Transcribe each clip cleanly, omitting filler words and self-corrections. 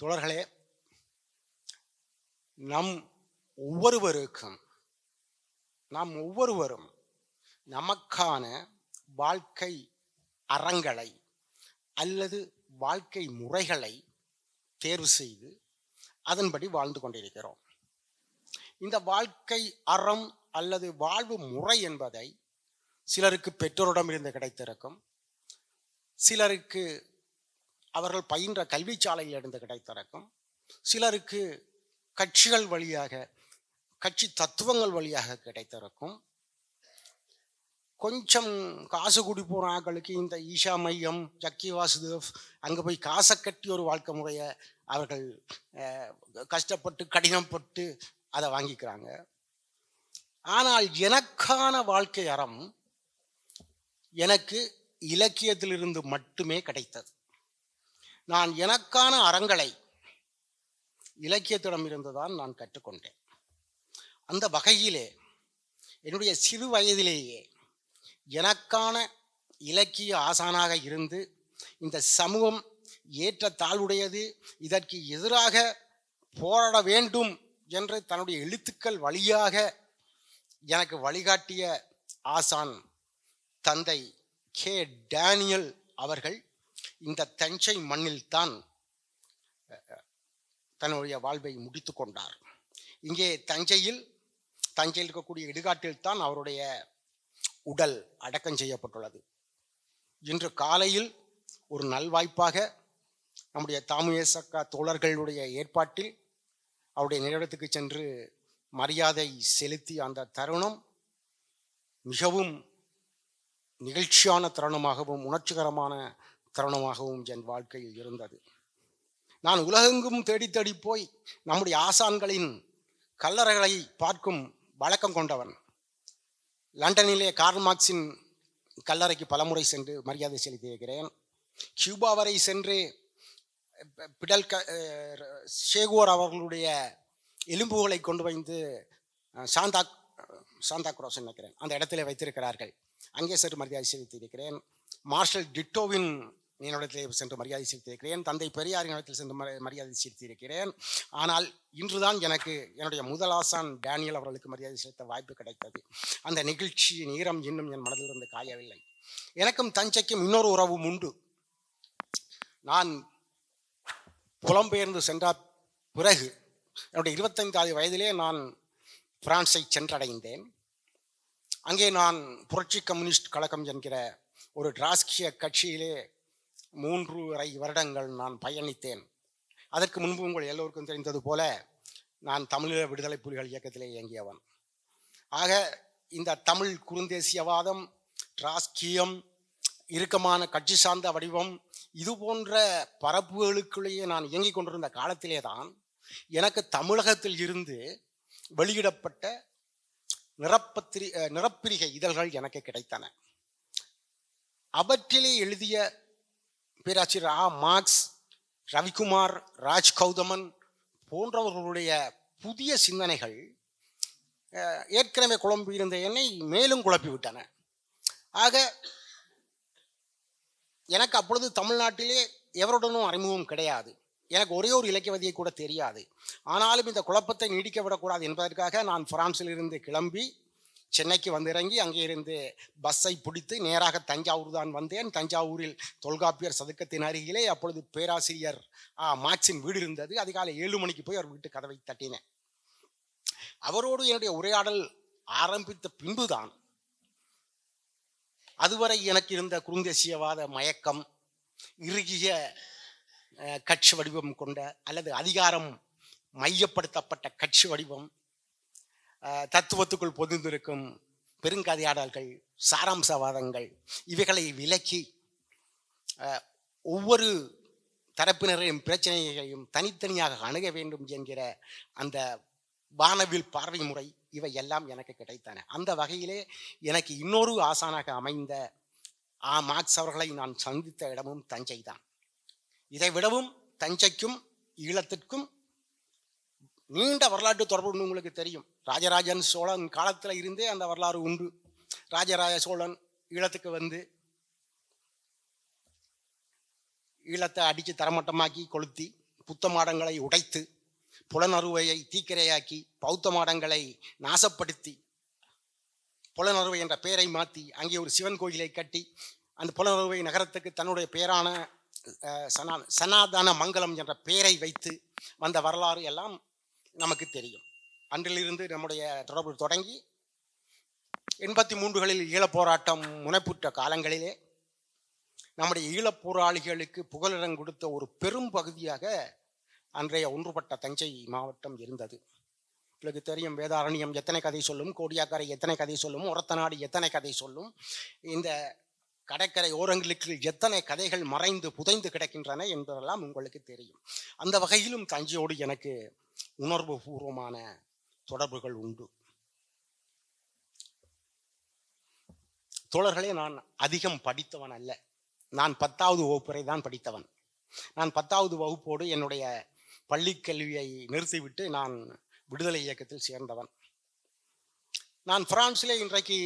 தோழர்களே, நம் ஒவ்வொருவருக்கும் நாம் ஒவ்வொருவரும் நமக்கான வாழ்க்கை அறங்களை அல்லது வாழ்க்கை முறைகளை தேர்வு செய்து அதன்படி வாழ்ந்து கொண்டிருக்கிறோம். இந்த வாழ்க்கை அறம் அல்லது வாழ்வு முறை என்பதை சிலருக்கு பெற்றோரிடமிருந்து கிடைத்திருக்கும், சிலருக்கு அவர்கள் பயின்ற கல்விச்சாலையிலிருந்து கிடைத்திருக்கும், சிலருக்கு கட்சிகள் வழியாக கட்சி தத்துவங்கள் வழியாக கிடைத்திருக்கும். கொஞ்சம் காசு கூடி போன ஆட்களுக்கு இந்த ஈஷா மையம், ஜக்கி வாசுதேவ் அங்கே போய் காசை கட்டி ஒரு வாழ்க்கை முறையை அவர்கள் கஷ்டப்பட்டு கடினப்பட்டு அதை வாங்கிக்கிறாங்க. ஆனால் எனக்கான வாழ்க்கை அறம் எனக்கு இலக்கியத்திலிருந்து மட்டுமே கிடைத்தது. நான் எனக்கான அறங்களை இலக்கியத்திடம் இருந்துதான் நான் கற்றுக்கொண்டேன். அந்த வகையிலே என்னுடைய சிறு வயதிலேயே எனக்கான இலக்கிய ஆசானாக இருந்து இந்த சமூகம் ஏற்ற தாழ்வுடையது, இதற்கு எதிராக போராட வேண்டும் என்று தன்னுடைய எழுத்துக்கள் வழியாக எனக்கு வழிகாட்டிய ஆசான் தந்தை கே டேனியல் அவர்கள் இந்த தஞ்சை மண்ணில்தான் தன்னுடைய வாழ்வை முடித்து கொண்டார். இங்கே தஞ்சையில் இருக்கக்கூடிய இடுகாட்டில் தான் அவருடைய உடல் அடக்கம் செய்யப்பட்டுள்ளது. இன்று காலையில் ஒரு நல்வாய்ப்பாக நம்முடைய தாமுயேசக்கா தோழர்களுடைய ஏற்பாட்டில் அவருடைய நினைவிடத்துக்கு சென்று மரியாதை செலுத்திய அந்த தருணம் மிகவும் நிகழ்ச்சியான தருணமாகவும் உணர்ச்சிகரமான தருணமாகவும் என் வாழ்க்கையில் இருந்தது. நான் உலகெங்கும் தேடி தேடி போய் நம்முடைய ஆசான்களின் கல்லறைகளை பார்க்கும் வழக்கம் கொண்டவன். லண்டனிலே கார்ல் மார்க்ஸின் கல்லறைக்கு பலமுறை சென்று மரியாதை செலுத்தியிருக்கிறேன். கியூபா வரை சென்று பிடல் ஷேகோர் அவர்களுடைய எலும்புகளை கொண்டு வந்து சாந்தா குரோஸ் நினைக்கிறேன் அந்த இடத்துல வைத்திருக்கிறார்கள். அங்கே சென்று மரியாதை செலுத்தியிருக்கிறேன். மார்ஷல் டிட்டோவின் நினைவிடத்தில் சென்று மரியாதை செலுத்தியிருக்கிறேன். தந்தை பெரியாரின் இடத்தில் சென்று மரியாதை செலுத்தியிருக்கிறேன். ஆனால் இன்றுதான் எனக்கு என்னுடைய முதல் ஆசான் டேனியல் அவர்களுக்கு மரியாதை செலுத்த வாய்ப்பு கிடைத்தது. அந்த நிகழ்ச்சியின் ஈரம் இன்னும் என் மனதில் இருந்து காயவில்லை. எனக்கும் தஞ்சைக்கும் இன்னொரு உறவும் உண்டு. நான் புலம்பெயர்ந்து சென்ற பிறகு என்னுடைய 25வது வயதிலே நான் பிரான்ஸை சென்றடைந்தேன். அங்கே நான் புரட்சி கம்யூனிஸ்ட் கழகம் என்கிற ஒரு டிராஸ்கிய கட்சியிலே 3.5 வருடங்கள் நான் பயணித்தேன். அதற்கு முன்பு உங்கள் எல்லோருக்கும் தெரிந்தது போல நான் தமிழீழ விடுதலை புலிகள் இயக்கத்திலே இயங்கியவன். ஆக இந்த தமிழ் குறுந்தேசியவாதம், டிராஸ்கியம், இறுக்கமான கட்சி சார்ந்த வடிவம், இது போன்ற பரப்புகளுக்குள்ளேயே நான் இயங்கிக் கொண்டிருந்த காலத்திலே தான் எனக்கு தமிழகத்தில் இருந்து வெளியிடப்பட்ட நிறப்பிரிகை இதழ்கள் எனக்கு கிடைத்தன. அவற்றிலே எழுதிய பேராசிரியர் மார்க்ஸ், ரவிக்குமார், ராஜ் கௌதமன் போன்றவர்களுடைய புதிய சிந்தனைகள் ஏற்கனவே குழம்பியிருந்த என்னை மேலும் குழப்பிவிட்டன. ஆக எனக்கு அப்பொழுது தமிழ்நாட்டிலே எவருடனும் அறிமுகம் கிடையாது. எனக்கு ஒரே ஒரு இலக்கியவாதியை கூட தெரியாது. ஆனாலும் இந்த குழப்பத்தை நீடிக்க விடக்கூடாது என்பதற்காக நான் பிரான்சில் இருந்து கிளம்பி சென்னைக்கு வந்து இறங்கி அங்கே இருந்து பஸ்ஸை பிடித்து நேராக தஞ்சாவூர் தான் வந்தேன். தஞ்சாவூரில் தொல்காப்பியர் சதுக்கத்தின் அருகிலே அப்பொழுது பேராசிரியர் மார்க்ஸின் வீடு இருந்தது. அதிகாலை 7 மணிக்கு போய் அவர் வீட்டு கதவை தட்டினேன். அவரோடு என்னுடைய உரையாடல் ஆரம்பித்த பின்புதான் அதுவரை எனக்கு இருந்த குறுந்தேசியவாத மயக்கம், இறுகிய கட்சி வடிவம் கொண்ட அல்லது அதிகாரம் மையப்படுத்தப்பட்ட கட்சி வடிவம், தத்துவத்துக்குள் பொதிந்திருக்கும் பெருங்கதையாடல்கள், சாராம்சவாதங்கள், இவைகளை விலக்கி ஒவ்வொரு தரப்பினரையும் பிரச்சனைகளையும் தனித்தனியாக அணுக வேண்டும் என்கிற அந்த வானவில் பார்வை முறை இவை எல்லாம் எனக்கு கிடைத்தன. அந்த வகையிலே எனக்கு இன்னொரு ஆசானாக அமைந்த மார்க்ஸ் அவர்களை நான் சந்தித்த இடமும் தஞ்சை தான். இதை விடவும் தஞ்சைக்கும் ஈழத்திற்கும் நீண்ட வரலாற்று தொடர்பு உங்களுக்கு தெரியும். ராஜராஜன் சோழன் காலத்தில் இருந்தே அந்த வரலாறு உண்டு. ராஜராஜ சோழன் ஈழத்துக்கு வந்து ஈழத்தை அடித்து தரமட்டமாக்கி கொளுத்தி புத்த மாடங்களை உடைத்து புலனறுவையை தீக்கிரையாக்கி பௌத்த மாடங்களை நாசப்படுத்தி புலனறுவை என்ற பெயரை மாற்றி அங்கே ஒரு சிவன் கோயிலை கட்டி அந்த புலனறுவை நகரத்துக்கு தன்னுடைய பெயரான சனாதன மங்கலம் என்ற பெயரை வைத்து வந்த வரலாறு எல்லாம் நமக்கு தெரியும். அன்றிலிருந்து நம்முடைய தொடர்பு தொடங்கி 83களில் ஈழப் போராட்டம் முனைப்புற்ற காலங்களிலே நம்முடைய ஈழப் போராளிகளுக்கு புகலிடம் கொடுத்த ஒரு பெரும் பகுதியாக அன்றைய ஒன்றுபட்ட தஞ்சை மாவட்டம் இருந்தது. உங்களுக்கு தெரியும், வேதாரண்யம் எத்தனை கதை சொல்லும், கோடியாக்கரை எத்தனை கதை சொல்லும், ஒரத்தநாடு எத்தனை கதை சொல்லும், இந்த கடற்கரை ஓரங்களுக்கு எத்தனை கதைகள் மறைந்து புதைந்து கிடக்கின்றன என்பதெல்லாம் உங்களுக்கு தெரியும். அந்த வகையிலும் தஞ்சையோடு எனக்கு உணர்வு பூர்வமான தொடர்புகள் உண்டு. தோழர்களே, நான் அதிகம் படித்தவன் அல்ல. நான் 10வது வகுப்பு வரை தான் படித்தவன். நான் 10வது வகுப்போடு என்னுடைய பள்ளி கல்வியை நிறுத்திவிட்டு நான் விடுதலை இயக்கத்தில் சேர்ந்தவன். நான் பிரான்சிலே இன்றைக்கு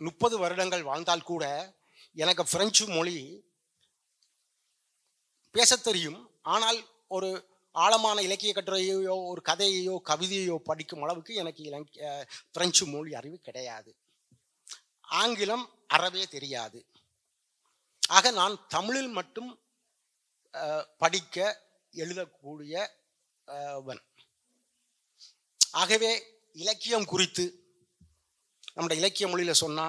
30 வருடங்கள் வாழ்ந்தால் கூட எனக்கு பிரெஞ்சு மொழி பேசத் தெரியும். ஆனால் ஒரு ஆழமான இலக்கிய கட்டுரையோ ஒரு கதையையோ கவிதையோ படிக்கும் அளவுக்கு எனக்கு பிரெஞ்சு மொழி அறிவு கிடையாது. ஆங்கிலம் அறவே தெரியாது. ஆக நான் தமிழில் மட்டும் படிக்க எழுதக்கூடியவன். ஆகவே இலக்கியம் குறித்து நம்முடைய இலக்கிய மொழியில சொன்னா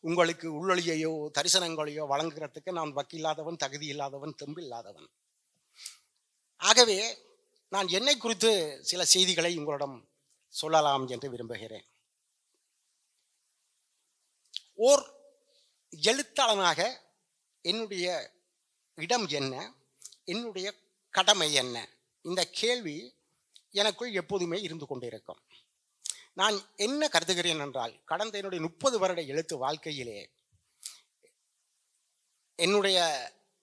உங்களுக்கு உள்ளொளியையோ தரிசனங்களையோ வழங்குகிறதுக்கு நான் வக்கில்லாதவன், தகுதி இல்லாதவன், தெம்பு இல்லாதவன். ஆகவே நான் என்னை குறித்து சில செய்திகளை உங்களிடம் சொல்லலாம் என்று விரும்புகிறேன். ஓர் எழுத்தாளனாக என்னுடைய இடம் என்ன, என்னுடைய கடமை என்ன, இந்த கேள்வி எனக்குள் எப்போதுமே இருந்து கொண்டிருக்கும். நான் என்ன கருதுகிறேன் என்றால், கடந்த என்னுடைய 30 வருட எழுத்து வாழ்க்கையிலே என்னுடைய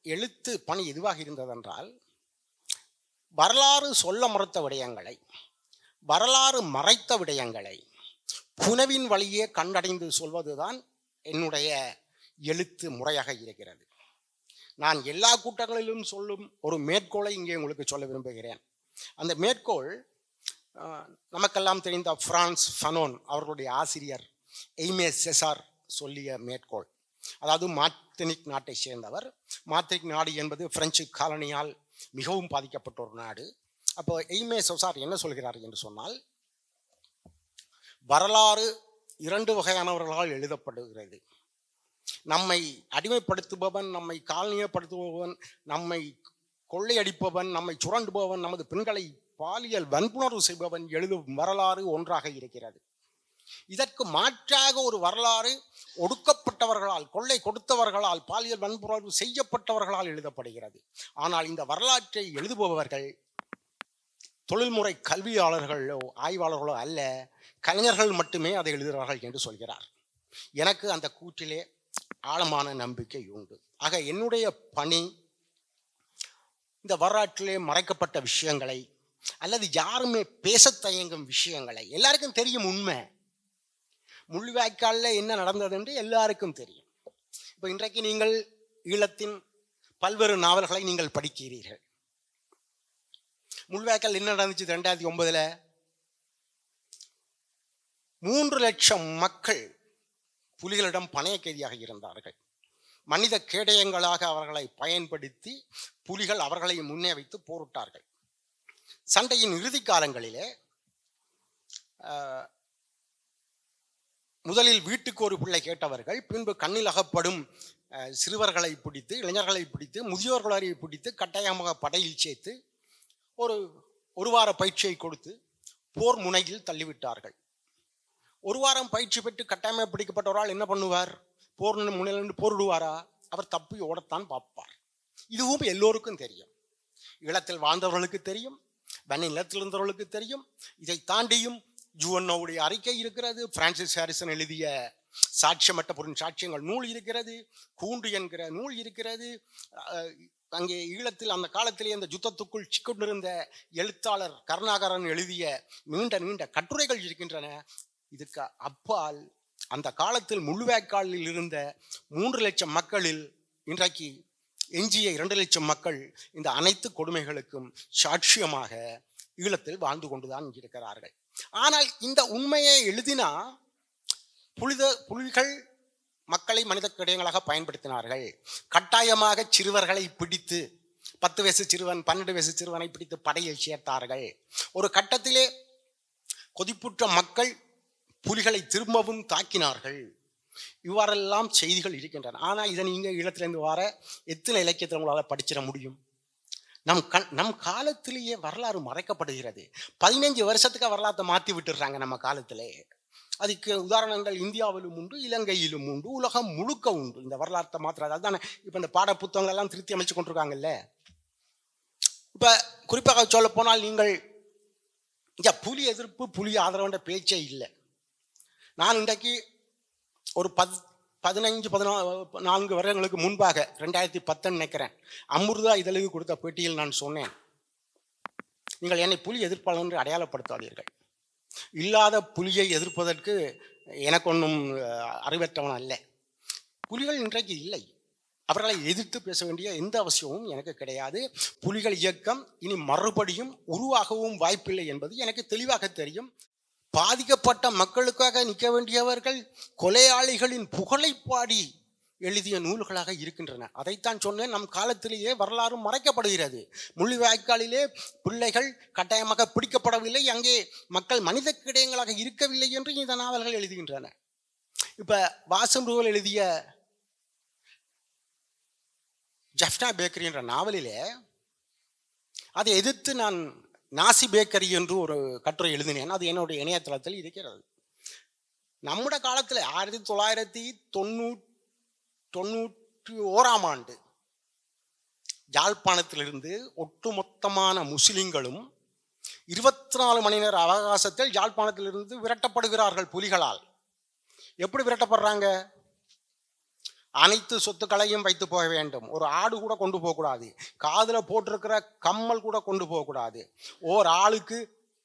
எழுத்து பணி எதுவாக இருந்ததென்றால், வரலாறு சொல்ல மறுத்த விடயங்களை, வரலாறு மறைத்த விடயங்களை புனவின் வழியே கண்டடைந்து சொல்வதுதான் என்னுடைய எழுத்து முறையாக இருக்கிறது. நான் எல்லா கூட்டங்களிலும் சொல்லும் ஒரு மேற்கோளை இங்கே உங்களுக்கு சொல்ல விரும்புகிறேன். அந்த மேற்கோள் நமக்கெல்லாம் தெரிந்த பிரான்ஸ் ஃபனோன் அவர்களுடைய ஆசிரியர் எய்மே செசார் சொல்லிய மேற்கோள். அதாவது மார்டினிக் நாட்டை சேர்ந்தவர். மார்டினிக் நாடு என்பது பிரெஞ்சு காலனியால் மிகவும் பாதிக்கப்பட்ட ஒரு நாடு. அப்போ எய்மே செசார் என்ன சொல்கிறார் என்று சொன்னால், வரலாறு 2 வகையானவர்களால் எழுதப்படுகிறது. நம்மை அடிமைப்படுத்துபவன், நம்மை காலனியப்படுத்துபவன், நம்மை கொள்ளையடிப்பவன், நம்மை சுரண்டுபவன், நமது பெண்களை பாலியல் வன்புணர்வு செய்பவன் எழுதும் வரலாறு ஒன்றாக இருக்கிறது. இதற்கு மாற்றாக ஒரு வரலாறு ஒடுக்கப்பட்டவர்களால், கொள்ளை கொடுத்தவர்களால், பாலியல் வன்புணர்வு செய்யப்பட்டவர்களால் எழுதப்படுகிறது. ஆனால் இந்த வரலாற்றை எழுதுபவர்கள் தொழில்முறை கல்வியாளர்களோ ஆய்வாளர்களோ அல்ல, கலைஞர்கள் மட்டுமே அதை எழுதுகிறார்கள் என்று சொல்கிறார். எனக்கு அந்த கூற்றிலே ஆழமான நம்பிக்கை உண்டு. ஆக என்னுடைய பணி இந்த வரலாற்றிலே மறைக்கப்பட்ட விஷயங்களை அல்லது யாருமே பேச தயங்கும் விஷயங்களை, எல்லாருக்கும் தெரியும் உண்மை, முள்ளிவாய்க்காலில் என்ன நடந்தது என்று எல்லாருக்கும் தெரியும். இப்போ இன்றைக்கு நீங்கள் ஈழத்தின் பல்வேறு நாவல்களை நீங்கள் படிக்கிறீர்கள். முள்ளிவாய்க்கால் என்ன நடந்துச்சு 2009? 3 லட்சம் மக்கள் புலிகளிடம் பணைய கைதியாக இருந்தார்கள். மனித கேடயங்களாக அவர்களை பயன்படுத்தி புலிகள் அவர்களை முன்னே வைத்து போரிட்டார்கள். சண்டையின் இறுதி காலங்களிலே முதலில் வீட்டுக்கு ஒரு பிள்ளை கேட்டவர்கள் பின்பு கண்ணில் அகப்படும் சிறுவர்களை பிடித்து, இளைஞர்களை பிடித்து, முதியோர்களை பிடித்து கட்டாயமாக படையில் சேர்த்து ஒரு வார பயிற்சியை கொடுத்து போர் முனையில் தள்ளிவிட்டார்கள். ஒரு வாரம் பயிற்சி பெற்று கட்டாயமாக பிடிக்கப்பட்டவரால் என்ன பண்ணுவார்? போர் முனையில் போரிடுவாரா? அவர் தப்பி ஓடத்தான் பார்ப்பார். இதுவும் எல்லோருக்கும் தெரியும். ஈழத்தில் வாழ்ந்தவர்களுக்கு தெரியும், நிலத்தில் இருந்தவர்களுக்கு தெரியும். இதை தாண்டியும் யுஎன்ஓவுடைய அறிக்கை இருக்கிறது, பிரான்சிஸ் ஹாரிசன் எழுதிய சாட்சியமற்ற பொருள் சாட்சியங்கள் நூல் இருக்கிறது, கூண்டு என்கிற நூல் இருக்கிறது. அங்கே ஈழத்தில் அந்த காலத்திலே அந்த யுத்தத்துக்குள் சிக்கொண்டிருந்த எழுத்தாளர் கருணாகரன் எழுதிய நீண்ட நீண்ட கட்டுரைகள் இருக்கின்றன. இதுக்கு அப்பால் அந்த காலத்தில் முள்ளிவாய்க்காலில் இருந்த 3 லட்சம் மக்களில் இன்றைக்கு எஞ்சிய 2,00,000 மக்கள் இந்த அனைத்து கொடுமைகளுக்கும் சாட்சியமாக ஈழத்தில் வாழ்ந்து கொண்டுதான் இருக்கிறார்கள். ஆனால் இந்த உண்மையை எழுதினா புலிகள் மக்களை மனித கிடையங்களாக பயன்படுத்தினார்கள். கட்டாயமாக சிறுவர்களை பிடித்து 10 வயசு சிறுவன் 12 வயசு சிறுவனை பிடித்து படையில் சேர்த்தார்கள். ஒரு கட்டத்திலே கொதிப்புற்ற மக்கள் புலிகளை திரும்பவும் தாக்கினார்கள். இவ்வாறெல்லாம் செய்திகள் இருக்கின்றன. ஆனால் இதை நீங்க ஈழத்திலிருந்து வர எத்தனை இலக்கியத்தில் உங்களால் படிச்சிட முடியும்? நம் காலத்திலேயே வரலாறு மறைக்கப்படுகிறது. 15 வருஷத்துக்கு வரலாற்றை மாற்றி விட்டுடுறாங்க நம்ம காலத்திலே. அதுக்கு உதாரணங்கள் இந்தியாவிலும் உண்டு, இலங்கையிலும் உண்டு, உலகம் முழுக்க உண்டு. இந்த வரலாற்றை மாத்திர அதுதானே இப்ப இந்த பாட புத்தகங்கள் எல்லாம் திருத்தி அமைச்சு கொண்டிருக்காங்கல்ல. இப்ப குறிப்பாக சொல்ல போனால் நீங்கள் புலி எதிர்ப்பு புலி ஆதரவுன்ற பேச்சே இல்லை. நான் இன்றைக்கு ஒரு 15-14 வருடங்களுக்கு முன்பாக 2010 நினைக்கிறேன், அமிர்தா இதழுக்கு கொடுத்த பேட்டியில் நான் சொன்னேன், நீங்கள் என்னை புலி எதிர்ப்பாளர் என்று அடையாளப்படுத்தாதீர்கள். இல்லாத புலியை எதிர்ப்பதற்கு எனக்கு ஒன்றும் அறிவற்றவன் அல்ல. புலிகள் இன்றைக்கு இல்லை, அவர்களை எதிர்த்து பேச வேண்டிய எந்த அவசியமும் எனக்கு கிடையாது. புலிகள் இயக்கம் இனி மறுபடியும் உருவாகவும் வாய்ப்பில்லை என்பது எனக்கு தெளிவாக தெரியும். பாதிக்கப்பட்ட மக்களுக்காக நிற்க வேண்டியவர்கள் கொலையாளிகளின் புகழை பாடி எழுதிய நூல்களாக இருக்கின்றன. அதைத்தான் சொன்னேன், நம் காலத்திலேயே வரலாறு மறைக்கப்படுகிறது. முள்ளிவாய்க்காலிலே பிள்ளைகள் கட்டாயமாக பிடிக்கப்படவில்லை, அங்கே மக்கள் மனித கிடையங்களாக இருக்கவில்லை என்று இந்த நாவல்கள் எழுதுகின்றன. இப்ப வாசம்ருவல் எழுதிய ஜஃப்னா பேக்கரி என்ற நாவலிலே அதை எதிர்த்து நான் நாசி பேக்கரி என்று ஒரு கட்டுரை எழுதினேன். அது என்னுடைய இணையதளத்தில் இருக்கிறது. நம்முடைய காலத்தில் 1991 ஆண்டு யாழ்ப்பாணத்திலிருந்து ஒட்டுமொத்தமான முஸ்லிம்களும் 24 மணி நேர அவகாசத்தில் யாழ்ப்பாணத்திலிருந்து விரட்டப்படுகிறார்கள் புலிகளால். எப்படி விரட்டப்படுறாங்க? அனைத்து சொத்துக்களையும் வைத்து போக வேண்டும், ஒரு ஆடு கூட கொண்டு போகக்கூடாது, காதுல போட்டிருக்கிற கம்மல் கூட கொண்டு போகக்கூடாது, ஓர் ஆளுக்கு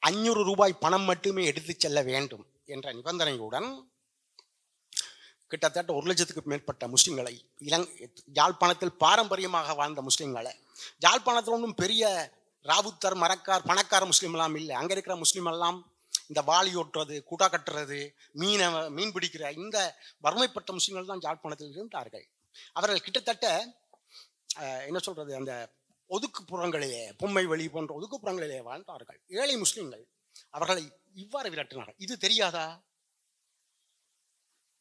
500 ரூபாய் பணம் மட்டுமே எடுத்து செல்ல வேண்டும் என்ற நிபந்தனையுடன் கிட்டத்தட்ட 1,00,000க்கு மேற்பட்ட முஸ்லிம்களை, யாழ்ப்பாணத்தில் பாரம்பரியமாக வாழ்ந்த முஸ்லிம்களை, யாழ்ப்பாணத்தில் ஒன்றும் பெரிய ராவுத்தர் மரக்கார் பணக்கார முஸ்லீம் எல்லாம் இல்லை. அங்கே இருக்கிற முஸ்லீம் எல்லாம் இந்த வாளி ஓட்டுறது, குடா கட்டுறது, மீன் பிடிக்கிற இந்த வறுமைப்பட்ட முஸ்லிம்கள் தான் யாழ்ப்பாணத்தில் இருந்தார்கள். அவர்கள் கிட்டத்தட்ட என்ன சொல்றது, அந்த ஒதுக்குப்புறங்களிலே, பொம்மை வெளி போன்ற ஒதுக்குப்புறங்களிலே வாழ்ந்தார்கள் ஏழை முஸ்லிம்கள். அவர்களை இவ்வாறு விரட்டினார்கள். இது தெரியாதா?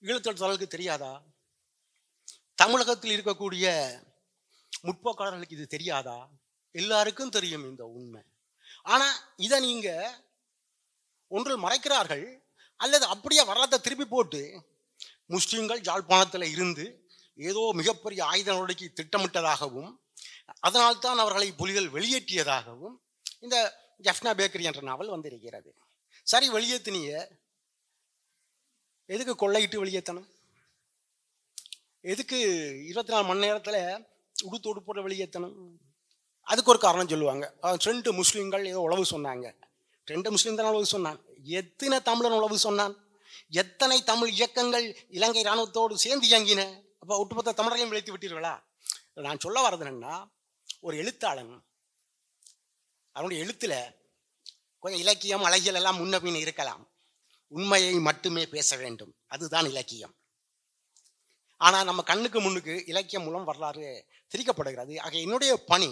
ஈழத்தொழிலாளர்களுக்கு தெரியாதா? தமிழகத்தில் இருக்கக்கூடிய முற்போக்காளர்களுக்கு இது தெரியாதா? எல்லாருக்கும் தெரியும் இந்த உண்மை. ஆனா இதை நீங்க ஒன்றில் மறைக்கிறார்கள், அல்லது அப்படியே வரலாற்றை திருப்பி போட்டு முஸ்லிம்கள் யாழ்ப்பாணத்தில் இருந்து ஏதோ மிகப்பெரிய ஆயுத நடவடிக்கை திட்டமிட்டதாகவும் அதனால்தான் அவர்களை புலிகள் வெளியேற்றியதாகவும் இந்த ஜஃப்னா பேக்கரி என்ற நாவல் வந்திருக்கிறது. சரி, வெளியேற்றினிய எதுக்கு கொள்ளையிட்டு வெளியேற்றணும்? எதுக்கு 24 மணி நேரத்தில் உடுத்தோடு போட்டு வெளியேற்றணும்? அதுக்கு ஒரு காரணம் சொல்லுவாங்க. 2 முஸ்லீம்கள் ஏதோ உளவு சொன்னாங்க. 2 முஸ்லீம் தான் உளவு சொன்னான். எத்தனை தமிழன் உளவு சொன்னான்? எத்தனை தமிழ் இயக்கங்கள் இலங்கை இராணுவத்தோடு சேர்ந்து இயங்கின? அப்போ ஒட்டுமொத்த தமிழரையும் விளைத்து விட்டீர்களா? நான் சொல்ல வர்றது என்னன்னா, ஒரு எழுத்தாளன் அவனுடைய எழுத்துல கொஞ்சம் இலக்கியம் அழகியல் எல்லாம் முன்ன பின் இருக்கலாம், உண்மையை மட்டுமே பேச வேண்டும், அதுதான் இலக்கியம். ஆனா நம்ம கண்ணுக்கு முன்னுக்கு இலக்கியம் மூலம் வரலாறு திரிக்கப்படுகிறது. ஆக என்னுடைய பணி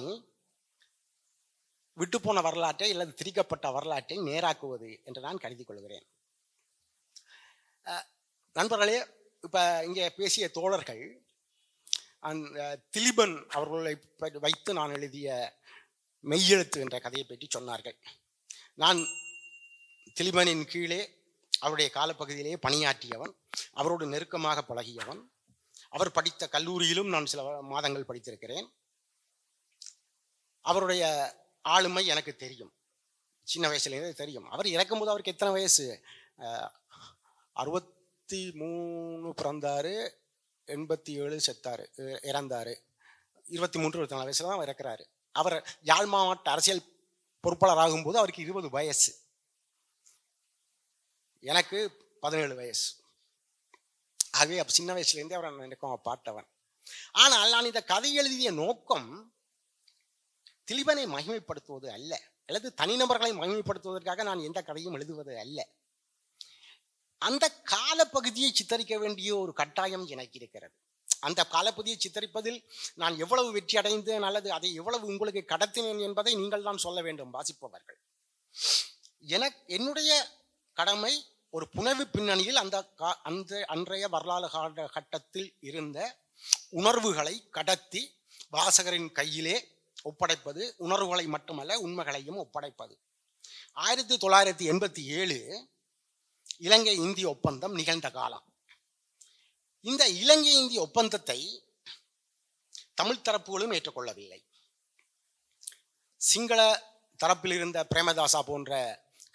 விட்டு போன வரலாற்றை அல்லது திரிக்கப்பட்ட வரலாற்றை நேராக்குவது என்று நான் கருதி கொள்கிறேன். நண்பர்களே, இப்ப இங்கே பேசிய தோழர்கள் அந்த திலீபன் அவர்களை வைத்து நான் எழுதிய மெய்யெழுத்து என்ற கதையை பற்றி சொன்னார்கள். நான் திலீபனின் கீழே அவருடைய காலப்பகுதியிலேயே பணியாற்றியவன், அவரோடு நெருக்கமாக பழகியவன். அவர் படித்த கல்லூரியிலும் நான் சில மாதங்கள் படித்திருக்கிறேன். அவருடைய ஆளுமை எனக்கு தெரியும், சின்ன வயசுலேருந்தே தெரியும். அவர் இறக்கும்போது அவருக்கு எத்தனை வயசு? 63 பிறந்தாரு, 87 செத்தாரு, இறந்தாரு. 23-24 வயசுல தான் அவர் இறக்குறாரு. அவர் யாழ் மாவட்ட அரசியல் பொறுப்பாளர் ஆகும்போது அவருக்கு 20 வயசு, எனக்கு 17 வயசு. ஆகவே சின்ன வயசுலேருந்தே அவரை எனக்கு பார்த்தவன். ஆனால் நான் இந்த கதை எழுதிய நோக்கம் திலீபனை மகிமைப்படுத்துவது அல்ல, அல்லது தனிநபர்களை மகிமைப்படுத்துவதற்காக நான் எந்த கதையும் எழுதுவது அல்ல. அந்த காலப்பகுதியை சித்தரிக்க வேண்டிய ஒரு கட்டாயம் எனக்கு இருக்கிறது. அந்த காலப்பகுதியை சித்தரிப்பதில் நான் எவ்வளவு வெற்றி அடைந்தேன் அல்லது அதை எவ்வளவு உங்களுக்கு கடத்தினேன் என்பதை நீங்கள் தான் சொல்ல வேண்டும், வாசிப்பவர்கள். என்னுடைய கடமை ஒரு புனைவு பின்னணியில் அந்த அன்றைய வரலாறு கட்டத்தில் இருந்த உணர்வுகளை கடத்தி வாசகரின் கையிலே ஒப்படைப்பது, உணர்வுகளை மட்டுமல்ல உண்மைகளையும் ஒப்படைப்பது. 1987 இலங்கை இந்திய ஒப்பந்தம் நிகழ்ந்த காலம். இந்த இலங்கை இந்திய ஒப்பந்தத்தை தமிழ் தரப்புகளும் ஏற்றுக்கொள்ளவில்லை. சிங்கள தரப்பில் இருந்த பிரேமதாசா போன்ற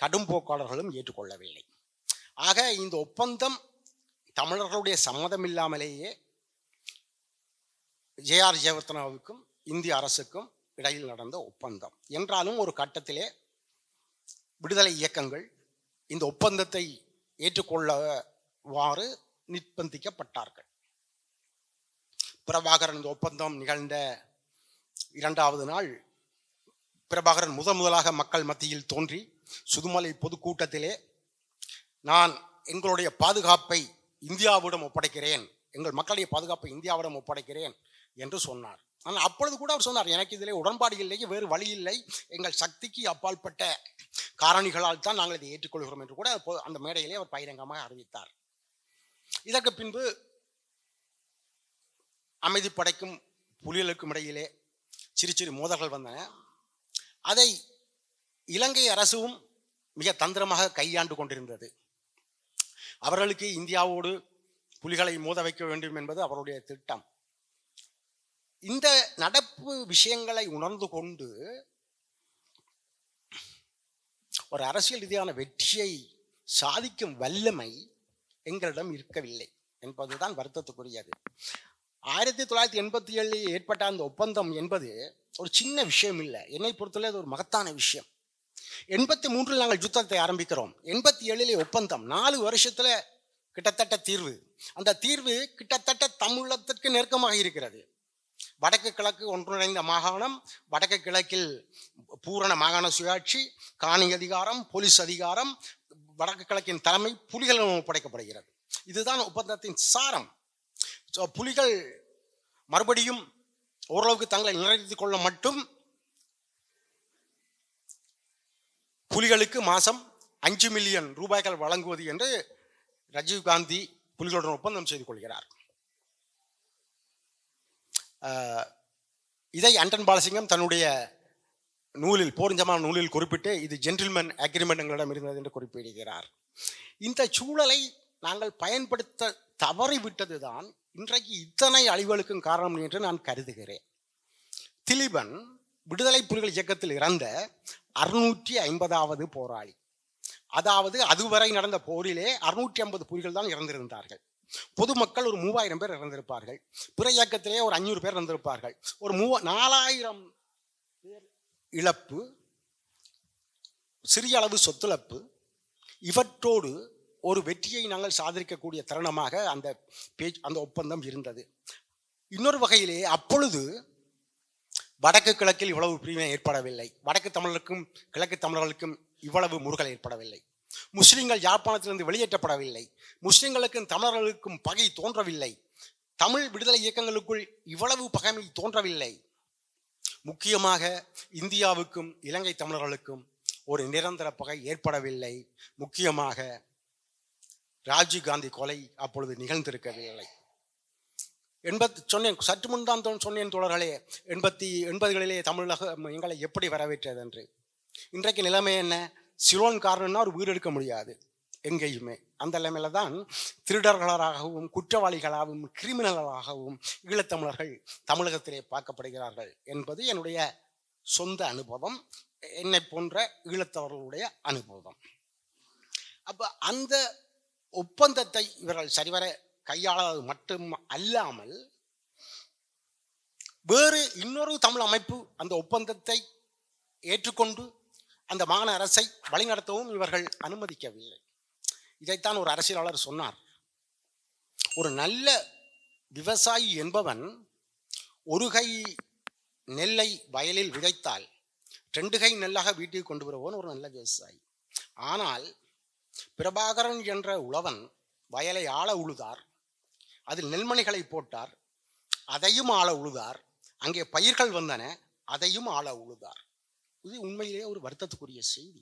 கடும் போக்காளர்களும் ஏற்றுக்கொள்ளவில்லை. ஆக இந்த ஒப்பந்தம் தமிழர்களுடைய சம்மதம் இல்லாமலேயே ஜே.ஆர். ஜெயவர்தனாவுக்கும் இந்திய அரசுக்கும் இடையில் நடந்த ஒப்பந்தம். என்றாலும் ஒரு கட்டத்திலே விடுதலை இயக்கங்கள் இந்த ஒப்பந்தத்தை ஏற்றுக்கொள்ளவாறு நிர்பந்திக்கப்பட்டார்கள். பிரபாகரன் இந்த ஒப்பந்தம் நிகழ்ந்த 2வது நாள் பிரபாகரன் முதலாக மக்கள் மத்தியில் தோன்றி சுதுமலை பொதுக்கூட்டத்திலே நான் எங்களுடைய பாதுகாப்பை இந்தியாவிடம் ஒப்படைக்கிறேன், எங்கள் மக்களுடைய பாதுகாப்பை இந்தியாவிடம் ஒப்படைக்கிறேன் என்று சொன்னார். ஆனால் அப்பொழுது கூட அவர் சொன்னார், எனக்கு இதிலே உடன்பாடு இல்லை, வேறு வழி இல்லை, எங்கள் சக்திக்கு அப்பாற்பட்ட காரணிகளால் தான் நாங்கள் இதை ஏற்றுக்கொள்கிறோம் என்று கூட அந்த மேடையிலே அவர் பகிரங்கமாக அறிவித்தார். இதற்கு பின்பு அமைதி படைக்கும் புலிகளுக்கும் இடையிலே சிறு சிறு மோதல்கள் வந்தன. அதை இலங்கை அரசும் மிக தந்திரமாக கையாண்டு கொண்டிருந்தது. அவர்களுக்கு இந்தியாவோடு புலிகளை மோத வைக்க வேண்டும் என்பது அவருடைய திட்டம். இந்த நடப்பு விஷயங்களை உணர்ந்து கொண்டு ஒரு அரசியல் ரீதியான வெற்றியை சாதிக்கும் வல்லமை எங்களிடம் இருக்கவில்லை என்பதுதான் வருத்தத்துக்குரியது. 1987 ஏற்பட்ட அந்த ஒப்பந்தம் என்பது ஒரு சின்ன விஷயம் இல்லை, என்னை பொறுத்தவரை அது ஒரு மகத்தான விஷயம். 83 நாங்கள் யுத்தத்தை ஆரம்பிக்கிறோம், 87 ஒப்பந்தம், 4 வருஷத்துல கிட்டத்தட்ட தீர்வு. அந்த தீர்வு கிட்டத்தட்ட தமிழகத்திற்கு நெருக்கமாக இருக்கிறது. வடக்கு கிழக்கு ஒன்றிணைந்த மாகாணம், வடக்கு கிழக்கில் பூரண மாகாண சுயாட்சி, காணி அதிகாரம், போலீஸ் அதிகாரம், வடக்கு கிழக்கின் தலைமை புலிகளிடம் ஒப்படைக்கப்படுகிறது. இதுதான் ஒப்பந்தத்தின் சாரம். புலிகள் மறுபடியும் ஓரளவுக்கு தங்களை நிலைநிறுத்திக் கொள்ள மட்டும் புலிகளுக்கு மாசம் 5 மில்லியன் ரூபாய்கள் வழங்குவது என்று ராஜீவ்காந்தி புலிகளுடன் ஒப்பந்தம் செய்து கொள்கிறார். இதை அண்டன் பாலசிங்கம் தன்னுடைய நூலில், போரிஞ்சமான நூலில் குறிப்பிட்டு இது ஜென்டில்மேன் அக்ரிமெண்ட் எங்களிடம் இருந்தது என்று குறிப்பிடுகிறார். இந்த சூழலை நாங்கள் பயன்படுத்த தவறிவிட்டதுதான் இன்றைக்கு இத்தனை அழிவுகளுக்கும் காரணம் என்று நான் கருதுகிறேன். திலீபன் விடுதலை புலிகள் இயக்கத்தில் இறந்த 650வது போராளி. அதாவது அதுவரை நடந்த போரிலே 650 புலிகள் தான் இறந்திருந்தார்கள். பொதுமக்கள் ஒரு 3000 பேர் இறந்திருப்பார்கள். பிற இயக்கத்திலே ஒரு 500 பேர் இறந்திருப்பார்கள். ஒரு 4000 பேர் இழப்பு, சிறிய அளவு சொத்துழப்பு, இவற்றோடு ஒரு வெற்றியை நாங்கள் சாதிக்கக்கூடிய தருணமாக அந்த ஒப்பந்தம் இருந்தது. இன்னொரு வகையிலே அப்பொழுது வடக்கு கிழக்கில் இவ்வளவு பிரிவினை ஏற்படவில்லை, வடக்கு தமிழர்களுக்கும் கிழக்கு தமிழர்களுக்கும் இவ்வளவு முறுகல் ஏற்படவில்லை, முஸ்லிம்கள் யாழ்ப்பாணத்திலிருந்து வெளியேற்றப்படவில்லை, முஸ்லிம்களுக்கும் தமிழர்களுக்கும் பகை தோன்றவில்லை, தமிழ் விடுதலை இயக்கங்களுக்குள் இவ்வளவு பகைமை தோன்றவில்லை. முக்கியமாக இந்தியாவுக்கும் இலங்கை தமிழர்களுக்கும் ஒரு நிரந்தர பகை ஏற்படவில்லை. முக்கியமாக ராஜீவ்காந்தி கொலை அப்பொழுது நிகழ்ந்திருக்கவில்லை. சொன்னேன், சற்று முன் தான் சொன்னேன் தோழர்களே, 80களிலே தமிழகம் எங்களை எப்படி வரவேற்றது என்று. இன்றைக்கு நிலைமை என்ன? சிலோன் காரணம்னா ஒரு வீடு எடுக்க முடியாது எங்கேயுமே. அந்த நிலைமையில தான் திருடர்களாகவும் குற்றவாளிகளாகவும் கிரிமினல்களாகவும் ஈழத்தமிழர்கள் தமிழகத்திலே பார்க்கப்படுகிறார்கள் என்பது என்னுடைய சொந்த அனுபவம், என்னை போன்ற ஈழத்தவர்களுடைய அனுபவம். அப்ப அந்த ஒப்பந்தத்தை இவர்கள் சரிவர கையாளது மட்டும் அல்லாமல் வேறு இன்னொரு தமிழ் அமைப்பு அந்த ஒப்பந்தத்தை ஏற்றுக்கொண்டு அந்த மாகாண அரசை வழிநடத்தவும் இவர்கள் அனுமதிக்கவில்லை. இதைத்தான் ஒரு அரசியலாளர் சொன்னார், ஒரு நல்ல விவசாயி என்பவன் ஒரு கை நெல்லை வயலில் விதைத்தால் 2 கை நெல்லாக வீட்டுக்கு கொண்டு வருவோன் ஒரு நல்ல விவசாயி. ஆனால் பிரபாகரன் என்ற உழவன் வயலை ஆழ உழுதார், அதில் நெல்மணிகளை போட்டார், அதையும் ஆழ உழுதார், அங்கே பயிர்கள் வந்தன, அதையும் ஆழ உழுதார். இது உண்மையிலேயே ஒரு வருத்தத்துக்குரிய செய்தி.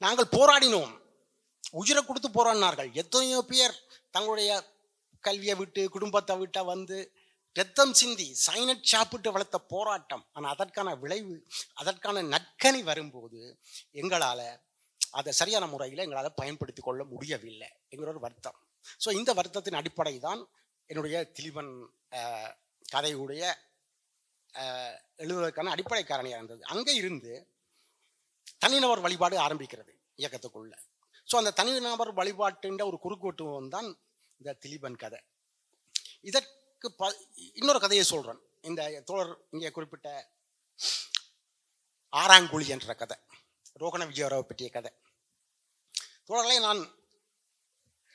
நாங்கள் போராடினோம், உயிரை கொடுத்து போராடினார்கள். எத்தனையோ பேர் தங்களுடைய கல்வியை விட்டு குடும்பத்தை விட்ட வந்து ரத்தம் சிந்தி சைனட் சாப்பிட்டு வளர்த்த போராட்டம். ஆனால் அதற்கான விளைவு, அதற்கான நற்கனி வரும்போது எங்களால் அதை சரியான முறையில் எங்களால் பயன்படுத்தி கொள்ள முடியவில்லை என்கிற ஒரு வருத்தம். ஸோ இந்த வருத்தத்தின் அடிப்படை தான் என்னுடைய திலீபன் கதையுடைய எழுதுவதற்கான அடிப்படை காரணியாக இருந்தது. அங்கே இருந்து தனிநபர் வழிபாடு ஆரம்பிக்கிறது இயக்கத்துக்குள்ள. ஸோ அந்த தனிநபர் வழிபாட்டுன்ற ஒரு குறுக்குவெட்டுவம் தான் இந்த திலீபன் கதை. இதற்கு இன்னொரு கதையை சொல்றேன். இந்த தோழர் இங்கே குறிப்பிட்ட ஆறாங்குழி என்ற கதை, ரோகண விஜயராவை பற்றிய கதை. தோழர்களை, நான்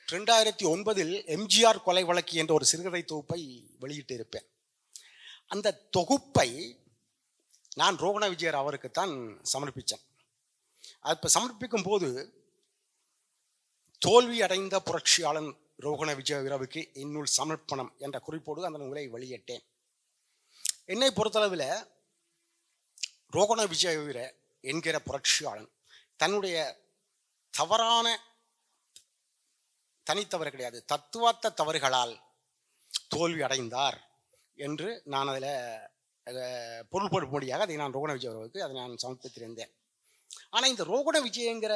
2009 எம்ஜிஆர் கொலை வழக்கு என்ற ஒரு சிறுகதை தொகுப்பை வெளியிட்டு இருப்பேன். அந்த தொகுப்பை நான் ரோகண விஜயர் அவருக்குத்தான் சமர்ப்பித்தேன். அப்போ சமர்ப்பிக்கும் போது தோல்வி அடைந்த புரட்சியாளன் ரோகண விஜயவீரவுக்கு இன்னுள் சமர்ப்பணம் என்ற குறிப்போடு அந்த நூலை வெளியிட்டேன். என்னை பொறுத்தளவில் ரோகண விஜயவீர என்கிற புரட்சியாளன் தன்னுடைய தவறான தனித்தவறு கிடையாது, தத்துவார்த்த தவறுகளால் தோல்வி அடைந்தார் என்று நான் அதில் பொருள்படும்படியாக அதை நான் ரோகண விஜயவீரவுக்கு அதை நான் சமர்ப்பித்திருந்தேன். ஆனால் இந்த ரோகண விஜயங்கிற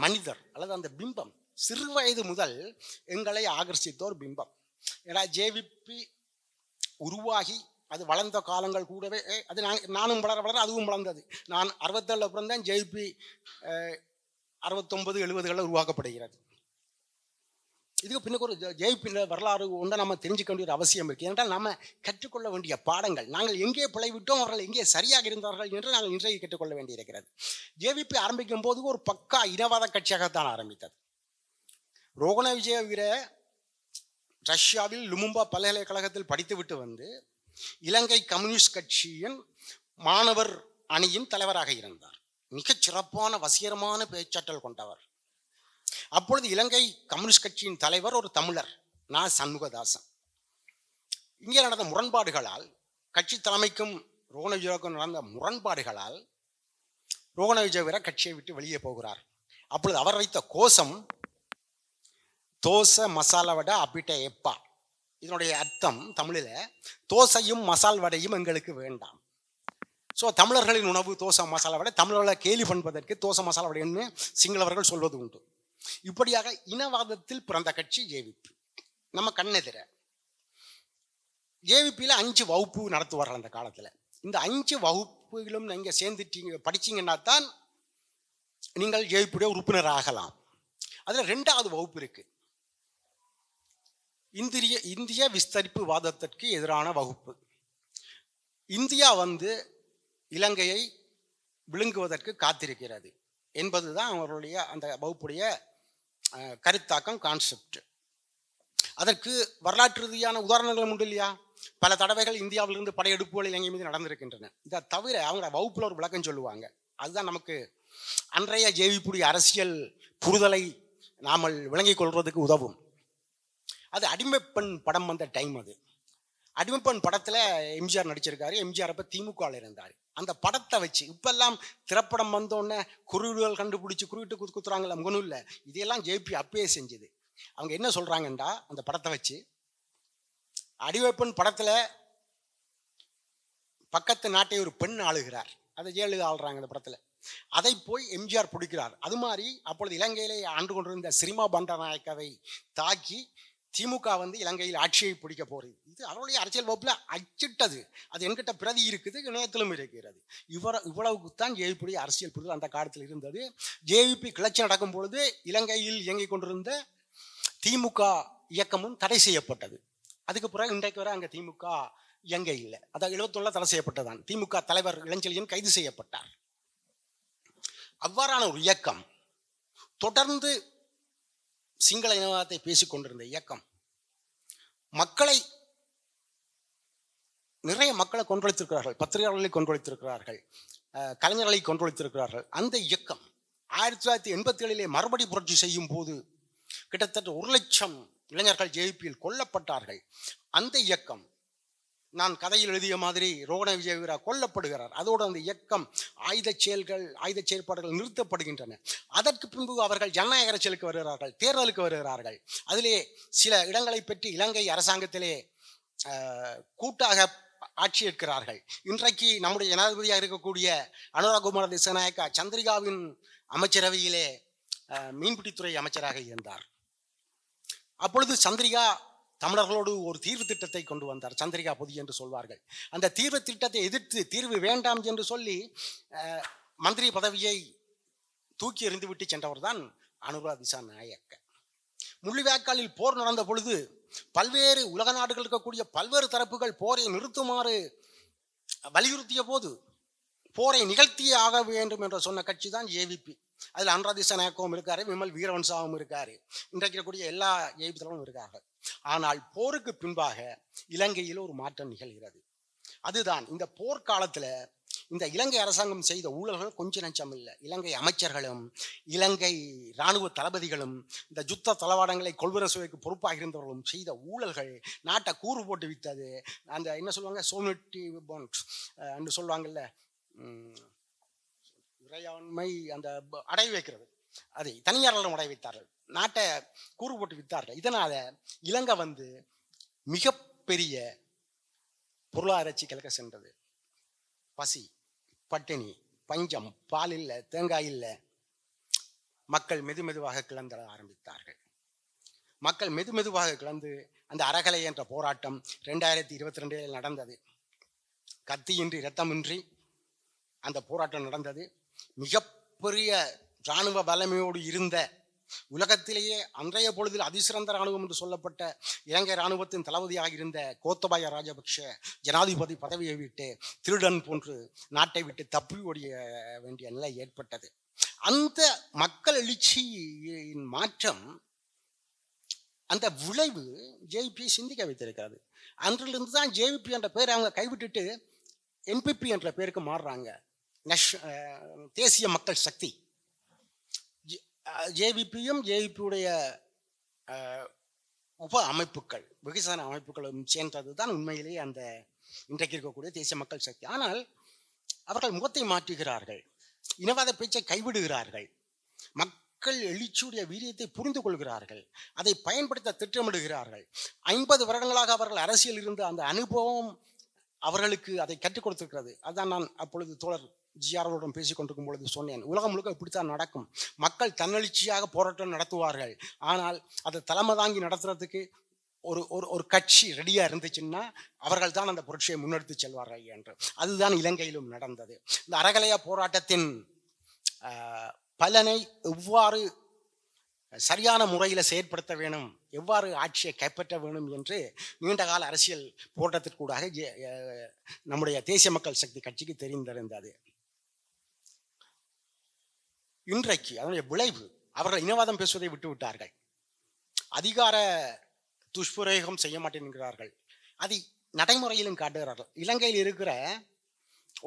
மனிதர் அல்லது அந்த பிம்பம் சிறு வயது முதல் எங்களை ஆகர்ஷித்த ஒரு பிம்பம். ஏன்னா ஜேவிபி உருவாகி அது வளர்ந்த காலங்கள் கூடவே அது நானும் வளர வளர அதுவும் வளர்ந்தது. நான் 67 பிறந்தேன், ஜேவிபி 69, 70களில் உருவாக்கப்படுகிறது. இதுக்கு பின்னுக்கு ஒரு ஜேவிபி வரலாறு ஒன்றை நம்ம தெரிஞ்சுக்க வேண்டிய ஒரு அவசியம் இருக்குது. ஏனென்றால் நம்ம கற்றுக்கொள்ள வேண்டிய பாடங்கள், நாங்கள் எங்கே பிழைவிட்டோம், அவர்கள் எங்கே சரியாக இருந்தார்கள் என்று நாங்கள் இன்றைக்கு கற்றுக்கொள்ள வேண்டியிருக்கிறது. ஜேவிபி ஆரம்பிக்கும் போது ஒரு பக்கா இனவாத கட்சியாகத்தான் ஆரம்பித்தது. ரோகண விஜயவீர ரஷ்யாவில் லுமும்பா பல்கலைக்கழகத்தில் படித்துவிட்டு வந்து இலங்கை கம்யூனிஸ்ட் கட்சியின் மாணவர் அணியின் தலைவராக இருந்தார். மிகச் சிறப்பான வசீகரமான பேச்சாற்றல் கொண்டவர். அப்பொழுது இலங்கை கம்யூனிஸ்ட் கட்சியின் தலைவர் ஒரு தமிழர், நான் சண்முகதாசன். இங்கே நடந்த முரண்பாடுகளால், கட்சி தலைமைக்கும் ரோகண விஜயவுக்கும் நடந்த முரண்பாடுகளால் ரோகண விஜயவீர கட்சியை விட்டு வெளியே போகிறார். அப்பொழுது அவர் வைத்த கோஷம் தோசை மசாலா வடை அப்பிட்ட எப்பா. இதனுடைய அர்த்தம் தமிழில் தோசையும் மசால் வடையும் எங்களுக்கு வேண்டாம். ஸோ தமிழர்களின் உணவு தோசை மசாலா வடை, தமிழர்களை கேலி பண்ணுவதற்கு தோசை மசாலா வடைன்னு சிங்களவர்கள் சொல்வது உண்டு. இப்படியாக இனவாதத்தில் பிறந்த கட்சி ஜேவிபி. நம்ம கண்ணெதிர ஜேவிபியில் 5 வகுப்பு நடத்துவார்கள் அந்த காலத்தில். இந்த 5 வகுப்புகளும் நீங்கள் சேர்ந்துட்டீங்க படிச்சீங்கன்னா தான் நீங்கள் ஜேவிபியுடைய உறுப்பினர் ஆகலாம். அதில் 2வது வகுப்பு இருக்கு, இந்திய விஸ்தரிப்பு வாதத்திற்கு எதிரான வகுப்பு. இந்தியா இலங்கையை விழுங்குவதற்கு காத்திருக்கிறது என்பதுதான் அவருடைய அந்த வகுப்புடைய கருத்தாக்கம், கான்செப்ட். அதற்கு வரலாற்று ரீதியான உதாரணங்களும் உண்டு இல்லையா? பல தடவைகள் இந்தியாவிலிருந்து படையெடுப்புகள் இலங்கை மீது நடந்திருக்கின்றன. இதை தவிர அவங்க வகுப்புல ஒரு விளக்கம் சொல்லுவாங்க. அதுதான் நமக்கு அன்றைய ஜேவிபியுடைய அரசியல் புரிதலை நாமல் விளங்கிக் கொள்வதற்கு உதவும். அது அடிமைப்பெண் படம் வந்த டைம். அது அடிமைப்பெண் படத்தில் எம்ஜிஆர் நடிச்சிருக்காரு. எம்ஜிஆர் அப்போ திமுகவில் இருந்தார். அந்த படத்தை வச்சு இப்பெல்லாம் திரைப்படம் வந்தோடனே குறியீடுகள் கண்டுபிடிச்சி குறியிட்டு குத்துறாங்கல்ல, முகனும் இல்லை. இதையெல்லாம் ஜேபி அப்பயே செஞ்சது. அவங்க என்ன சொல்கிறாங்கண்டா, அந்த படத்தை வச்சு அடிமைப்பெண் படத்தில் பக்கத்து நாட்டை ஒரு பெண் ஆளுகிறார், அதை ஜெயலலிதா ஆளுறாங்க அந்த படத்தில். அதை போய் எம்ஜிஆர் பிடிக்கிறார். அது மாதிரி அப்பொழுது இலங்கையிலே ஆண்டு கொண்டிருந்த சிரிமா பண்டநாயக்காவை தாக்கி திமுக இலங்கையில் ஆட்சியை பிடிக்க போகிறது. இது அவருடைய அரசியல் வகுப்பில் அச்சிட்டது. அது என்கிட்ட பிரதி இருக்குது, இணையத்திலும் இருக்கிறது. இவ்வளவுக்குத்தான் ஜேவிபியுடைய அரசியல் புரிதல் அந்த காலத்தில் இருந்தது. ஜேவிபி கிளர்ச்சி நடக்கும் பொழுது இலங்கையில் இயங்கிக் கொண்டிருந்த திமுக இயக்கமும் தடை செய்யப்பட்டது. அதுக்கு பிறகு இன்றைக்கு வரை அங்கே திமுக இயங்கை இல்லை. அதாவது 71 தடை செய்யப்பட்டதான். திமுக தலைவர் இளஞ்செழியன் கைது செய்யப்பட்டார். அவ்வாறான ஒரு இயக்கம், தொடர்ந்து சிங்கள இனவாதத்தை பேசிக் கொண்டிருந்த இயக்கம், மக்களை நிறைய மக்களை கொன்றொழித்திருக்கிறார்கள், பத்திரிகையாளர்களை கொன்றொழித்திருக்கிறார்கள், கலைஞர்களை கொன்றொழித்திருக்கிறார்கள். அந்த இயக்கம் 1987 மறுபடி புரட்சி செய்யும் போது கிட்டத்தட்ட 1,00,000 இளைஞர்கள் ஜேவிபியில் கொல்லப்பட்டார்கள். அந்த இயக்கம், நான் கதையில் எழுதிய மாதிரி ரோகண விஜயவீரா கொல்லப்படுகிறார். அதோடு அந்த இயக்கம் ஆயுத செயற்பாடுகள் நிறுத்தப்படுகின்றன. அதற்கு பின்பு அவர்கள் ஜனநாயக அரசியலுக்கு வருகிறார்கள், தேர்தலுக்கு வருகிறார்கள். அதிலே சில இடங்களை பற்றி இலங்கை அரசாங்கத்திலே கூட்டாக ஆட்சி ஏற்கிறார்கள். இன்றைக்கு நம்முடைய ஜனாதிபதியாக இருக்கக்கூடிய அனுராகுமார திசாநாயக்கா சந்திரிகாவின் அமைச்சரவையிலே மீன்பிடித்துறை அமைச்சராக இருந்தார். அப்பொழுது சந்திரிகா தமிழர்களோடு ஒரு தீர்வு திட்டத்தை கொண்டு வந்தார். சந்திரிகா பொதி என்று சொல்வார்கள். அந்த தீர்வு திட்டத்தை எதிர்த்து தீர்வு வேண்டாம் என்று சொல்லி மந்திரி பதவியை தூக்கி எறிந்துவிட்டு சென்றவர் தான் அனுரா திசாநாயக்க. முள்ளிவாய்க்காலில் போர் நடந்த பொழுது பல்வேறு உலக நாடுகள் இருக்கக்கூடிய பல்வேறு தரப்புகள் போரை நிறுத்துமாறு வலியுறுத்திய போது போரை நிகழ்த்தியே ஆக வேண்டும் என்று சொன்ன கட்சி தான் ஜேவிபி. அதில் அனுரா திசாநாயக்கவும் இருக்காரு, விமல் வீரவன்சாவும் இருக்காரு, இன்றைக்கு இருக்கக்கூடிய எல்லா ஜேவிபி தலைவரும் இருக்கார்கள். ஆனால் போருக்கு பின்பாக இலங்கையில் ஒரு மாற்றம் நிகழ்கிறது. அதுதான் இந்த போர்க்காலத்துல இந்த இலங்கை அரசாங்கம் செய்த ஊழல்கள் கொஞ்சம் நஞ்சம் இல்லை. இலங்கை அமைச்சர்களும் இலங்கை இராணுவ தளபதிகளும் இந்த யுத்த தளவாடங்களை கொள்வரசுவைக்கு பொறுப்பாக இருந்தவர்களும் செய்த ஊழல்கள் நாட்டை கூறு போட்டு வித்தது. அந்த என்ன சொல்லுவாங்க, சோனிட்டி என்று சொல்லுவாங்கல்ல, இறையாண்மை அந்த அடை வைக்கிறது, அதை தனியாரிடம் அடை வைத்தார்கள், நாட்டை கூறு போட்டு வித்தார்கள். இதனால இலங்கை மிகப்பெரிய பொருளாதார சிக்கலுக்கு சென்றது. பசி, பட்டினி, பஞ்சம், பால் இல்லை, தேங்காய் இல்லை. மக்கள் மெதுவாக கிளந்த ஆரம்பித்தார்கள். மக்கள் மெதுவாக கிளந்து அந்த அறகலை என்ற போராட்டம் 2022 நடந்தது. கத்தியின்றி இரத்தமின்றி அந்த போராட்டம் நடந்தது. மிகப்பெரிய இராணுவ பலமையோடு இருந்த உலகத்திலேயே அன்றைய பொழுதில் அதிசிறந்த இராணுவம் என்று சொல்லப்பட்ட இலங்கை இராணுவத்தின் தளபதியாக இருந்த கோத்தபாய ராஜபக்ஷ ஜனாதிபதி பதவியை விட்டு திருடன் போன்று நாட்டை விட்டு தப்பி ஓடிய வேண்டிய நிலை ஏற்பட்டது. அந்த மக்கள் எழுச்சியின் மாற்றம், அந்த விளைவு ஜேவிபி சிந்திக்க வைத்திருக்கிறது. அன்றிலிருந்து தான் ஜேவிபி என்ற பெயரை அவங்க கைவிட்டுட்டு என்பிபி என்ற பெயருக்கு மாறுறாங்க, தேசிய மக்கள் சக்தி. ஜேவிபியும் ஜேவிபியுடைய உப அமைப்புகள், வெகுஜன அமைப்புகளும் சேர்ந்தது தான் உண்மையிலேயே அந்த இன்றைக்கு இருக்கக்கூடிய தேசிய மக்கள் சக்தி. ஆனால் அவர்கள் முகத்தை மாற்றுகிறார்கள், இனவாத பேச்சை கைவிடுகிறார்கள், மக்கள் எழுச்சியுடைய வீரியத்தை புரிந்து கொள்கிறார்கள், அதை பயன்படுத்த திட்டமிடுகிறார்கள். 50 வருடங்களாக அவர்கள் அரசியல் இருந்த அந்த அனுபவம் அவர்களுக்கு அதை கற்றுக் கொடுத்திருக்கிறது. அதான் நான் அப்பொழுது தோழர் ஜிஆர்களுடன் பேசிக் கொண்டிருக்கும் பொழுது சொன்னேன், உலகம் முழுக்க இப்படித்தான் நடக்கும். மக்கள் தன்னெழுச்சியாக போராட்டம் நடத்துவார்கள், ஆனால் அதை தலைமை தாங்கி நடத்துறதுக்கு ஒரு கட்சி ரெடியா இருந்துச்சுன்னா அவர்கள் தான் அந்த புரட்சியை முன்னெடுத்து செல்வார்கள் என்று. அதுதான் இலங்கையிலும் நடந்தது. இந்த அறகலையா போராட்டத்தின் பலனை எவ்வாறு சரியான முறையில் செயற்படுத்த வேணும், எவ்வாறு ஆட்சியை கைப்பற்ற வேணும் என்று நீண்டகால அரசியல் போராட்டத்திற்கூடாக நம்முடைய தேசிய மக்கள் சக்தி கட்சிக்கு தெரிந்திருந்தது. இன்றைக்கு அதனுடைய விளைவு, அவர்கள் இனவாதம் பேசுவதை விட்டுவிட்டார்கள், அதிகார துஷ்பிரயோகம் செய்ய மாட்டேன் என்கிறார்கள், அதை நடைமுறையிலும் காட்டுகிறார்கள். இலங்கையில் இருக்கிற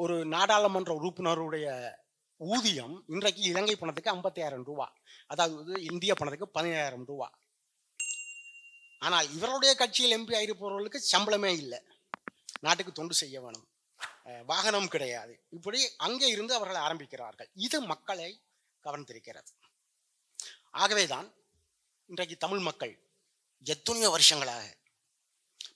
ஒரு நாடாளுமன்ற உறுப்பினருடைய ஊதியம் இன்றைக்கு இலங்கை பணத்துக்கு 50,000 ரூபாய், அதாவது இந்திய பணத்துக்கு 17,000 ரூபாய். ஆனால் இவருடைய கட்சியில் எம்பி ஆயிருப்பவர்களுக்கு சம்பளமே இல்லை, நாட்டுக்கு தொண்டு செய்ய வேணும், வாகனம் கிடையாது. இப்படி அங்கே இருந்து அவர்கள் ஆரம்பிக்கிறார்கள். இது மக்களை கவர்ந்திருக்கிறது. ஆகவேதான் இன்றைக்கு தமிழ் மக்கள் எத்தனையோ வருஷங்களாக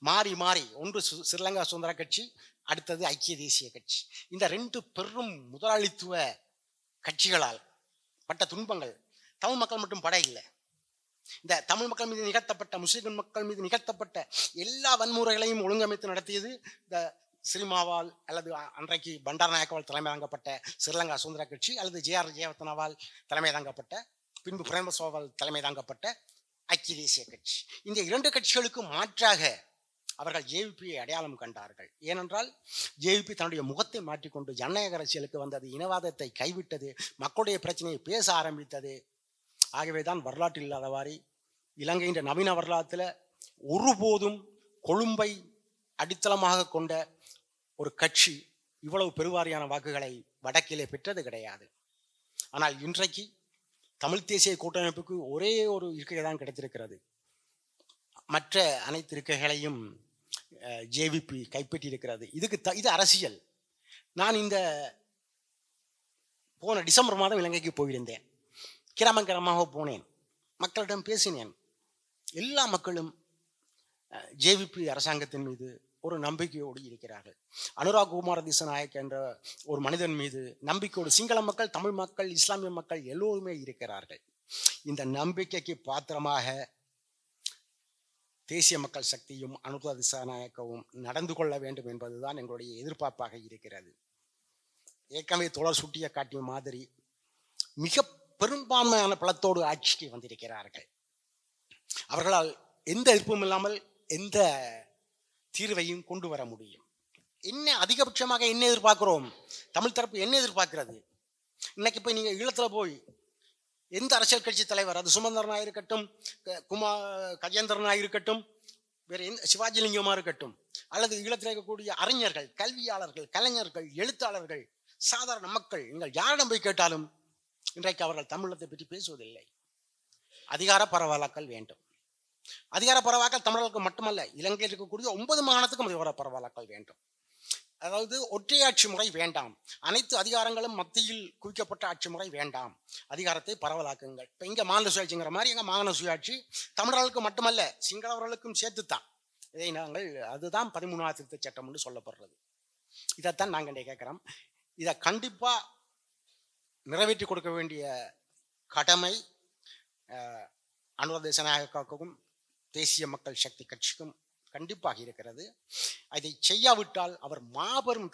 மாறி மாறி, ஒன்று ஸ்ரீலங்கா சுதந்திர கட்சி, அடுத்தது ஐக்கிய தேசிய கட்சி, இந்த 2 பெரும் முதலாளித்துவ கட்சிகளால் பட்ட துன்பங்கள் தமிழ் மக்கள் மட்டும் பட இல்லை. இந்த தமிழ் மக்கள் மீது நிகழ்த்தப்பட்ட, முஸ்லிம் மக்கள் மீது நிகழ்த்தப்பட்ட எல்லா வன்முறைகளையும் ஒழுங்கமைத்து நடத்தியது இந்த சிரிமாவால் அல்லது அன்றைக்கு பண்டாரநாயக்கவால் தலைமை தாங்கப்பட்ட ஸ்ரீலங்கா சுதந்திர கட்சி, அல்லது ஜேஆர் ஜெயவர்தனவால் தலைமை தாங்கப்பட்ட, பின்பு பிரேமசோவால் தலைமை தாங்கப்பட்ட ஐக்கிய தேசிய கட்சி. இந்த 2 கட்சிகளுக்கு மாற்றாக அவர்கள் ஜேவிபியை அடையாளம் கண்டார்கள். ஏனென்றால் ஜேவிபி தன்னுடைய முகத்தை மாற்றிக்கொண்டு ஜனநாயக அரசியலுக்கு வந்தது, இனவாதத்தை கைவிட்டது, மக்களுடைய பிரச்சனையை பேச ஆரம்பித்தது. ஆகவேதான் வரலாற்றில் இல்லாதவாறு இலங்கையின் நவீன வரலாற்றில் ஒருபோதும் கொழும்பை அடித்தளமாக கொண்ட ஒரு கட்சி இவ்வளவு பெருவாரியான வாக்குகளை வடக்கிலே பெற்றது கிடையாது. ஆனால் இன்றைக்கு தமிழ் தேசிய கூட்டமைப்புக்கு ஒரே ஒரு இருக்கை தான் கிடைத்திருக்கிறது. மற்ற அனைத்து இருக்கைகளையும் ஜேவிபி கைப்பற்றியிருக்கிறது. இது அரசியல். நான் இந்த போன டிசம்பர் மாதம் இலங்கைக்கு போயிருந்தேன். கிராமமாக போனேன், மக்களிடம் பேசினேன். எல்லா மக்களும் ஜேவிபி அரசாங்கத்தின் மீது ஒரு நம்பிக்கையோடு இருக்கிறார்கள். அனுராக் குமார திசாநாயக் என்ற ஒரு மனிதன் மீது நம்பிக்கையோடு சிங்கள மக்கள், தமிழ் மக்கள், இஸ்லாமிய மக்கள் எல்லோருமே இருக்கிறார்கள். இந்த நம்பிக்கைக்கு பாத்திரமாக தேசிய மக்கள் சக்தியும் அனுராக் திசாநாயக்கவும் நடந்து கொள்ள வேண்டும் என்பதுதான் எங்களுடைய எதிர்பார்ப்பாக இருக்கிறது. ஏற்கனவே தொடர் சுட்டிய காட்டிய மாதிரி மிக பெரும்பான்மையான பலத்தோடு ஆட்சிக்கு வந்திருக்கிறார்கள். அவர்களால் எந்த எதிர்ப்பும் இல்லாமல் எந்த தீர்வையும் கொண்டு வர முடியும். அதிகபட்சமாக என்ன எதிர்பார்க்கிறோம்? தமிழ் தரப்பு என்ன எதிர்பார்க்கிறது? இன்னைக்கு போய் நீங்க ஈழத்துல போய் எந்த அரசியல் கட்சி தலைவர், அது சுமந்திரனா இருக்கட்டும், கஜேந்திரனா இருக்கட்டும், வேற எந்த சிவாஜிலிங்கமா இருக்கட்டும், அல்லது ஈழத்தில் இருக்கக்கூடிய அறிஞர்கள், கல்வியாளர்கள், கலைஞர்கள், எழுத்தாளர்கள், சாதாரண மக்கள், நீங்கள் யாரிடம் போய் கேட்டாலும் இன்றைக்கு அவர்கள் தமிழத்தை பற்றி பேசுவதில்லை. அதிகார பரவலாக்கல் வேண்டும். அதிகார பரவலாக்கல் தமிழர்களுக்கு மட்டுமல்ல, இலங்கையில் இருக்கக்கூடிய 9 மாகாணத்துக்கும் அதிகார பரவலாக்கல் வேண்டும். அதாவது ஒற்றையாட்சி முறை வேண்டாம், அனைத்து அதிகாரங்களும் மத்தியில் குவிக்கப்பட்ட ஆட்சி முறை வேண்டாம், அதிகாரத்தை பரவலாக்குங்கள். இப்ப இங்க மாநில சுயாட்சிங்கிற மாதிரி எங்க மாகாண சுயாட்சி தமிழர்களுக்கு மட்டுமல்ல சிங்களவர்களுக்கும் சேர்த்துத்தான். இதை நாங்கள் அதுதான் 13ஆவது திருத்த சட்டம் என்று சொல்லப்படுறது. இதைத்தான் நாங்கள் கேட்கிறோம். இதை கண்டிப்பா நிறைவேற்றி கொடுக்க வேண்டிய கடமை அனுராக் திசாநாயக்காவுக்கும் தேசிய மக்கள் சக்தி கட்சிக்கும் கண்டிப்பாக இருக்கிறது. அதை செய்யாவிட்டால் அவர் மாபெரும்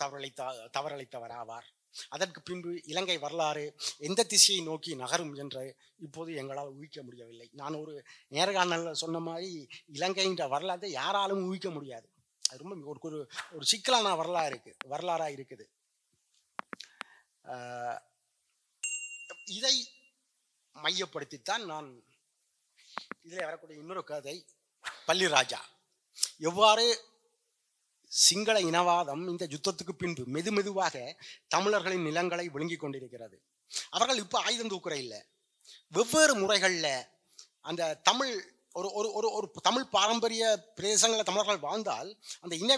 தவறளித்தவர் ஆவார். அதற்கு பின்பு இலங்கை வரலாறு எந்த திசையை நோக்கி நகரும் என்று இப்போது எங்களால் ஊகிக்க முடியவில்லை. நான் ஒரு நேர்காணலில் சொன்ன மாதிரி இலங்கைன்ற வரலாற்றை யாராலும் ஊகிக்க முடியாது. அது ரொம்ப ஒரு சிக்கலான வரலாறா இருக்குது. இதை மையப்படுத்தித்தான் நான் இதில் வரக்கூடிய இன்னொரு கதை, பள்ளிராஜா எவ்வாறு சிங்கள இனவாதம் இந்த யுத்தத்துக்கு பின்பு மெதுவாக தமிழர்களின் நிலங்களை விழுங்கி கொண்டிருக்கிறது. அவர்கள் இப்ப ஆயுதம் தூக்குற இல்லை, வெவ்வேறு முறைகள்ல அந்த தமிழ் ஒரு தமிழ் பாரம்பரிய பிரதேசங்களில் தமிழர்கள் வாழ்ந்தால் அந்த இன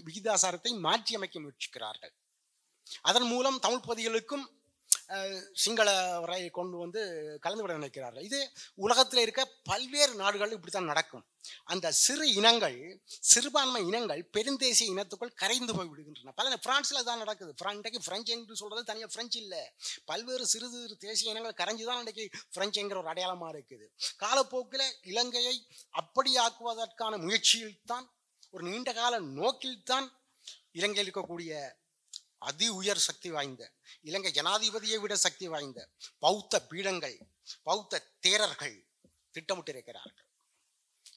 விகிதாசாரத்தை மாற்றி அமைக்க முயற்சிக்கிறார்கள். அதன் மூலம் தமிழ் பகுதிகளுக்கும் சிங்களவரை கொண்டு வந்து கலந்து விட நினைக்கிறார்கள். இது உலகத்தில் இருக்க பல்வேறு நாடுகள் இப்படித்தான் நடக்கும். அந்த சிறுபான்மை இனங்கள் பெருந்தேசிய இனத்துக்குள் கரைந்து போய் விடுகின்றன. பல பிரான்ஸ்ல தான் நடக்குது. இன்றைக்கு பிரெஞ்சு என்று சொல்றது தனியாக பிரெஞ்சு இல்லை, பல்வேறு சிறு தேசிய இனங்கள் கரைஞ்சுதான் இன்றைக்கு பிரெஞ்சுங்கிற ஒரு அடையாளமா இருக்குது. காலப்போக்கில் இலங்கையை அப்படியாக்குவதற்கான முயற்சியில் தான், ஒரு நீண்ட கால நோக்கில் தான் இலங்கையில் இருக்கக்கூடிய அதி உயர் சக்தி வாய்ந்த, இலங்கை ஜனாதிபதியை விட சக்தி வாய்ந்த பௌத்த பீடங்கள், பௌத்த தேரர்கள் திட்டமிட்டிருக்கிறார்கள்.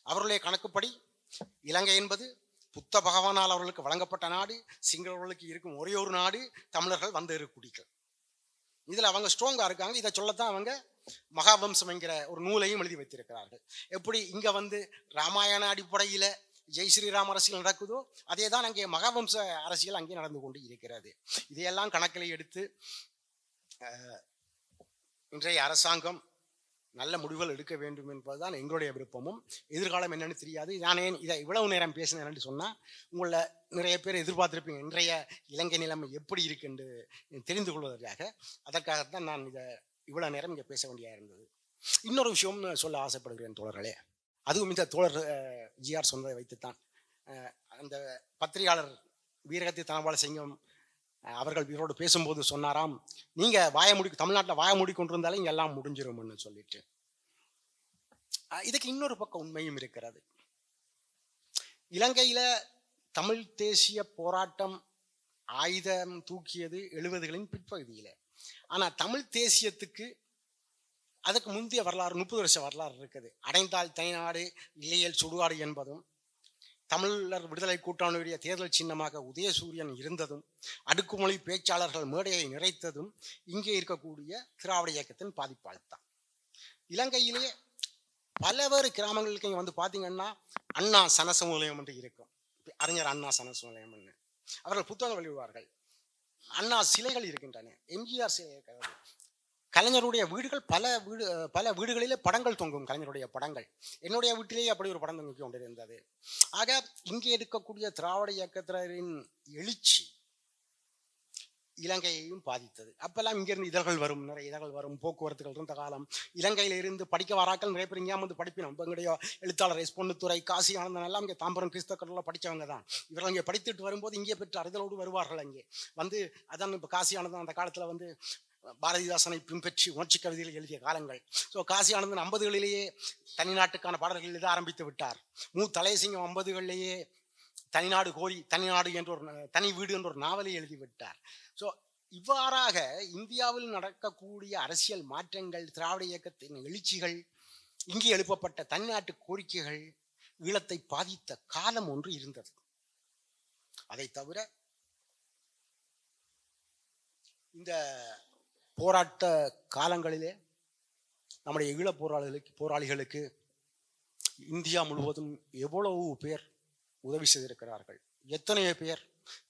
அவர்களுடைய கணக்குப்படி இலங்கை என்பது புத்த பகவானால் அவர்களுக்கு வழங்கப்பட்ட நாடு, சிங்களவர்களுக்கு இருக்கும் ஒரே ஒரு நாடு, தமிழர்கள் வந்து இருக்கக்கூடியது. இதுல அவங்க ஸ்ட்ராங்கா இருக்காங்க. இதை சொல்லத்தான் அவங்க மகாவம்சம் என்கிற ஒரு நூலையும் எழுதி வைத்திருக்கிறார்கள். எப்படி இங்க வந்து ராமாயண அடிப்படையில ஜெய் ஸ்ரீராம் அரசியல் நடக்குதோ அதே தான் அங்கே மகாவம்ச அரசியல் அங்கே நடந்து கொண்டு இருக்கிறது. இதையெல்லாம் கணக்கில் எடுத்து இன்றைய அரசாங்கம் நல்ல முடிவுகள் எடுக்க வேண்டும் என்பதுதான் எங்களுடைய விருப்பமும். எதிர்காலம் என்னன்னு தெரியாது. நான் ஏன் இதை இவ்வளவு நேரம் பேசினேன்னு சொன்னா, உங்களை நிறைய பேர் எதிர்பார்த்திருப்பீங்க இன்றைய இலங்கை நிலைமை எப்படி இருக்குன்னு தெரிந்து கொள்வதற்காக. அதற்காகத்தான் நான் இதை இவ்வளவு நேரம் இங்கே பேச வேண்டியா இருந்தது. இன்னொரு விஷயம் சொல்ல ஆசைப்படுகிறேன் தோழர்களே. அதுவும் இந்த தோழர் ஜிஆர் சொன்னதை வைத்துத்தான். அந்த பத்திரிகையாளர் வீரகத்தி தனபால சிங்கம் அவர்கள் இவரோடு பேசும்போது சொன்னாராம், நீங்க தமிழ்நாட்டில் வாய மூடி கொண்டிருந்தாலே இங்க எல்லாம் முடிஞ்சிரும்னு சொல்லிட்டு. இதுக்கு இன்னொரு பக்கம் உண்மையும் இருக்கிறது. இலங்கையில தமிழ் தேசிய போராட்டம் ஆயுதம் தூக்கியது 70களின் பிற்பகுதியில. ஆனா தமிழ் தேசியத்துக்கு அதுக்கு முந்தைய வரலாறு, 30 வருஷ வரலாறு இருக்குது. அடைந்தால் தனிநாடு, இல்லையல் சுடுகாடு என்பதும், தமிழர் விடுதலை கூட்டணியுடைய தேர்தல் சின்னமாக உதயசூரியன் இருந்ததும், அடுக்குமொழி பேச்சாளர்கள் மேடையை நிறைத்ததும் இங்கே இருக்கக்கூடிய திராவிட இயக்கத்தின் பாதிப்பால் தான். இலங்கையிலே பலவேறு கிராமங்களுக்கு இங்கே வந்து பார்த்தீங்கன்னா அண்ணா சனசமுலயம் என்று இருக்கும். அறிஞர் அண்ணா சனசமுலயம். அவர்கள் புத்தகங்கள் வெளியிடுவார்கள். அண்ணா சிலைகள் இருக்கின்றன, எம்ஜிஆர் சிலை இருக்கிறது. கலைஞருடைய வீடுகள் பல வீடுகளிலே படங்கள் தொங்கும், கலைஞருடைய படங்கள். என்னுடைய வீட்டிலேயே அப்படி ஒரு படம் தொங்கிக் கொண்டிருந்தது. ஆக இங்கே இருக்கக்கூடிய திராவிட இயக்கத்தினரின் எழுச்சி இலங்கையையும் பாதித்தது. அப்பெல்லாம் இங்கிருந்து இதழ்கள் வரும், நிறைய இதழ்கள் வரும், போக்குவரத்துகள் இருந்த காலம். இலங்கையில இருந்து படிக்க வராக்கள் நிறைய பேர் இங்கே வந்து படிப்பினோம். இப்போ எங்களுடைய எழுத்தாளர் எஸ் பொன்னுத்துறை, காசி ஆனந்தன் எல்லாம் இங்கே தாம்பரம் கிறிஸ்தவ கடலில் படித்தவங்க தான். இவர்கள் இங்கே படித்துட்டு வரும்போது இங்கே பெற்ற அறிதலோடு வருவார்கள். அங்கே வந்து அதான் இப்போ காசி ஆனந்தன் அந்த காலத்தில் வந்து பாரதிதாசனை பின்பற்றி உணர்ச்சி கவிதைகள் எழுதிய காலங்கள். ஸோ காசி ஆனந்தன் 50களிலேயே தனிநாட்டுக்கான பாடல்கள் எழுத ஆரம்பித்து விட்டார். தலையசிங்கம் 50களிலேயே தனிநாடு கோரி தனிநாடு என்ற ஒரு தனி வீடு என்ற ஒரு நாவலை எழுதிவிட்டார். ஸோ இவ்வாறாக இந்தியாவில் நடக்கக்கூடிய அரசியல் மாற்றங்கள், திராவிட இயக்கத்தின் எழுச்சிகள், இங்கே எழுப்பப்பட்ட தனிநாட்டு கோரிக்கைகள் ஈழத்தை பாதித்த காலம் ஒன்று இருந்தது. அதை தவிர இந்த போராட்ட காலங்களிலே நம்முடைய ஈழ போராளிகளுக்கு இந்தியா முழுவதும் எவ்வளவு பேர் உதவி செய்திருக்கிறார்கள். எத்தனையோ பேர்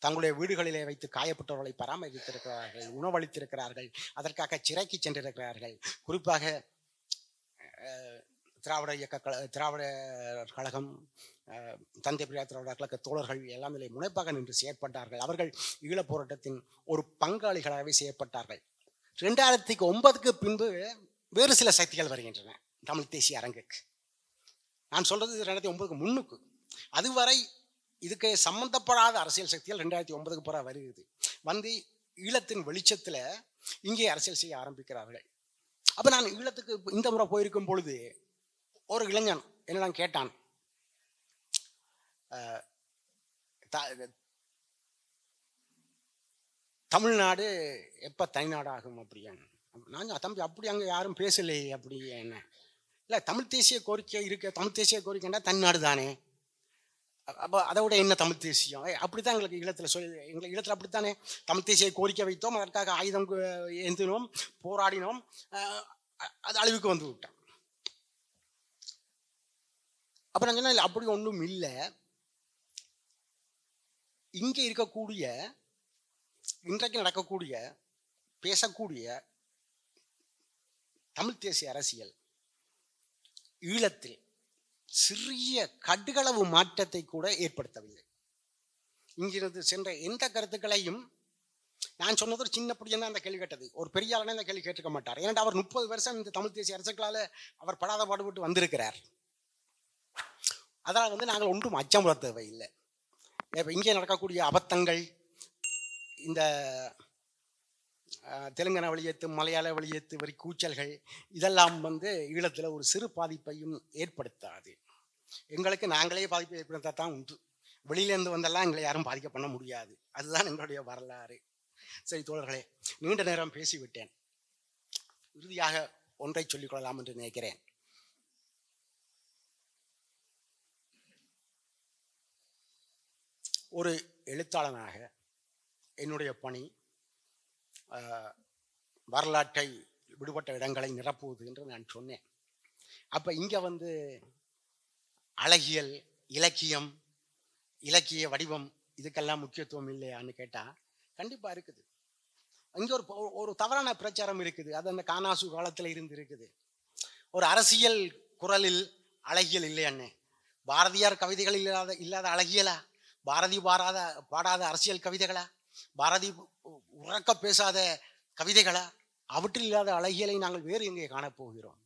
தங்களுடைய வீடுகளிலே வைத்து காயப்பட்டவர்களை பராமரித்திருக்கிறார்கள், உணவளித்திருக்கிறார்கள், அதற்காக சிறைக்கு சென்றிருக்கிறார்கள். குறிப்பாக திராவிட கழகம், தந்தை பெரியார் திராவிட கழக தோழர்கள் எல்லாம் இதில் முனைப்பாக நின்று செயற்பட்டார்கள். அவர்கள் ஈழப் போராட்டத்தின் ஒரு பங்காளிகளாகவே செய்யப்பட்டார்கள். 2009க்கு பின்பு வேறு சில சக்திகள் வருகின்றன தமிழ் தேசிய அரங்குக்கு. நான் சொல்றது 2009க்கு முன்னுக்கு. அதுவரை இதுக்கு சம்பந்தப்படாத அரசியல் சக்திகள் 2009க்கு பிறகு வருகிறது. வந்து ஈழத்தின் வெளிச்சத்தில் இங்கே அரசியல் செய்ய ஆரம்பிக்கிறார்கள். அப்போ நான் ஈழத்துக்கு இந்த முறை போயிருக்கும் பொழுது ஒரு இளைஞன் என்னிடம் கேட்டான், தமிழ்நாடு எப்போ தனிநாடாகும் அப்படின்னு. நான் தம்பி அப்படி அங்கே யாரும் பேசலையே அப்படி என்ன. இல்லை, தமிழ் தேசிய கோரிக்கை இருக்கு, தமிழ் தேசிய கோரிக்கைன்னா தனிநாடு தானே. அப்போ அதை விட என்ன தமிழ் தேசியம்? அப்படித்தான் எங்களுக்கு ஈழத்தில் எங்களுக்கு ஈழத்தில் அப்படித்தானே தமிழ் தேசிய கோரிக்கை வைத்தோம், அதற்காக ஆயுதம் ஏந்தினோம், போராடினோம், அது அழிவுக்கு வந்து விட்டோம். அப்போ நான் சொன்னேன், அப்படி ஒன்றும் இல்லை. இங்கே இருக்கக்கூடிய இன்றைக்கு நடக்கக்கூடிய பேசக்கூடிய தமிழ் தேசிய அரசியல் ஈழத்தில் சிறிய கடுகளவு மாற்றத்தை கூட ஏற்படுத்தவில்லை. இங்கிருந்து சென்ற எந்த கருத்துக்களையும் நான் சொன்னது ஒரு சின்ன புடியன் தான் அந்த கேள்வி கேட்டது. ஒரு பெரிய ஆளனே இந்த கேள்வி கேட்டிருக்க மாட்டார். ஏன்னா அவர் 30 வருஷம் இந்த தமிழ் தேசிய அரசுகளால் அவர் படாத பாடுபட்டு வந்திருக்கிறார். அதனால் வந்து நாங்கள் ஒன்றும் அச்சமுற தேவையில்லை. இப்போ இங்கே நடக்கக்கூடிய அபத்தங்கள், இந்த தெலுங்கானா வெளியேற்று, மலையாள வெளியேற்று வரி கூச்சல்கள், இதெல்லாம் வந்து ஈழத்தில் ஒரு சிறு பாதிப்பையும் ஏற்படுத்தாது. எங்களுக்கு நாங்களே பாதிப்பை ஏற்படுத்தா தான் உண்டு. வெளியிலேருந்து வந்தெல்லாம் எங்களை யாரும் பாதிக்க பண்ண முடியாது. அதுதான் எங்களுடைய வரலாறு. சரி தோழர்களே, நீண்ட நேரம் பேசிவிட்டேன். இறுதியாக ஒன்றை சொல்லிக் கொள்ளலாம் என்று நினைக்கிறேன். ஒரு எழுத்தாளனாக என்னுடைய பணி வரலாற்றை விடுபட்ட இடங்களை நிரப்புவது என்று நான் சொன்னேன். அப்போ இங்கே வந்து அழகியல், இலக்கியம், இலக்கிய வடிவம் இதுக்கெல்லாம் முக்கியத்துவம் இல்லையான்னு கேட்டால் கண்டிப்பாக இருக்குது. இங்கே ஒரு தவறான பிரச்சாரம் இருக்குது. அது அந்த கானாசு காலத்தில் இருந்து இருக்குது. ஒரு அரசியல் குரலில் அழகியல் இல்லையான்னு. பாரதியார் கவிதைகள் இல்லாத அழகியலா? பாரதி பாடாத அரசியல் கவிதைகளா? பாரதி உறக்க பேசாத கவிதைகளா? அவற்றில் இல்லாத அழகியலை நாங்கள் வேறு எங்கே காணப்போகிறோம்?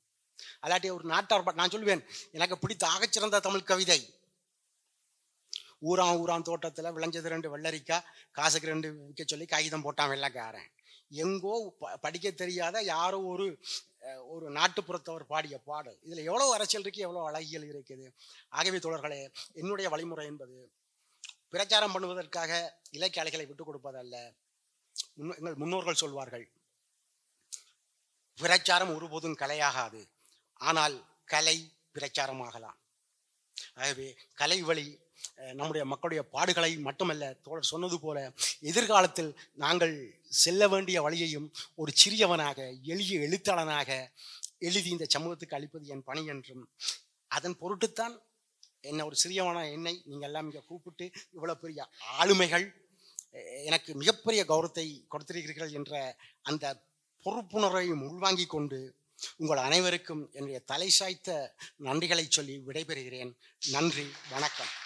அல்லாட்டி ஒரு நாட்டார் நான் சொல்லுவேன், எனக்கு பிடித்த ஆகச்சிறந்த தமிழ் கவிதை ஊரான் தோட்டத்தில் விளைஞ்சது 2 வெள்ளரிக்கா, காசுக்கு 2 விற்க சொல்லி காகிதம் போட்டான் வெள்ளைக்காரன். எங்கோ படிக்க தெரியாத யாரோ ஒரு நாட்டுப்புறத்தவர் பாடிய பாடல். இதில் எவ்வளோ அரசியல் இருக்கு, எவ்வளோ அழகியல் இருக்குது. ஆகவே தோழர்களே, என்னுடைய வழிமுறை என்பது பிரச்சாரம் பண்ணுவதற்காக இலக்கிய அலைகளை விட்டுக் கொடுப்பதல்ல. எங்கள் முன்னோர்கள் சொல்வார்கள், பிரச்சாரம் ஒருபோதும் கலையாகாது, ஆனால் கலை பிரச்சாரமாகலாம். ஆகவே கலை வழி நம்முடைய மக்களுடைய பாடுகளை மட்டுமல்ல, தோழர் சொன்னது போல எதிர்காலத்தில் நாங்கள் செல்ல வேண்டிய வழியையும் ஒரு சிறியவனாக, எளிய எழுத்தாளனாக எழுதி இந்த சமூகத்துக்கு அளிப்பது என் பணி என்றும், அதன் பொருட்டுத்தான் என்ன ஒரு சிறியவனான என்னை நீங்கள் எல்லாம் இங்கே கூப்பிட்டு இவ்வளோ பெரிய ஆளுமைகள், எனக்கு மிகப்பெரிய கௌரவத்தை கொடுத்திருக்கிறீர்கள் என்ற அந்த பொறுப்புணர்வை உள்வாங்கிக் கொண்டு உங்கள் அனைவருக்கும் என்னுடைய தலை சாய்த்த நன்றிகளை சொல்லி விடைபெறுகிறேன். நன்றி, வணக்கம்.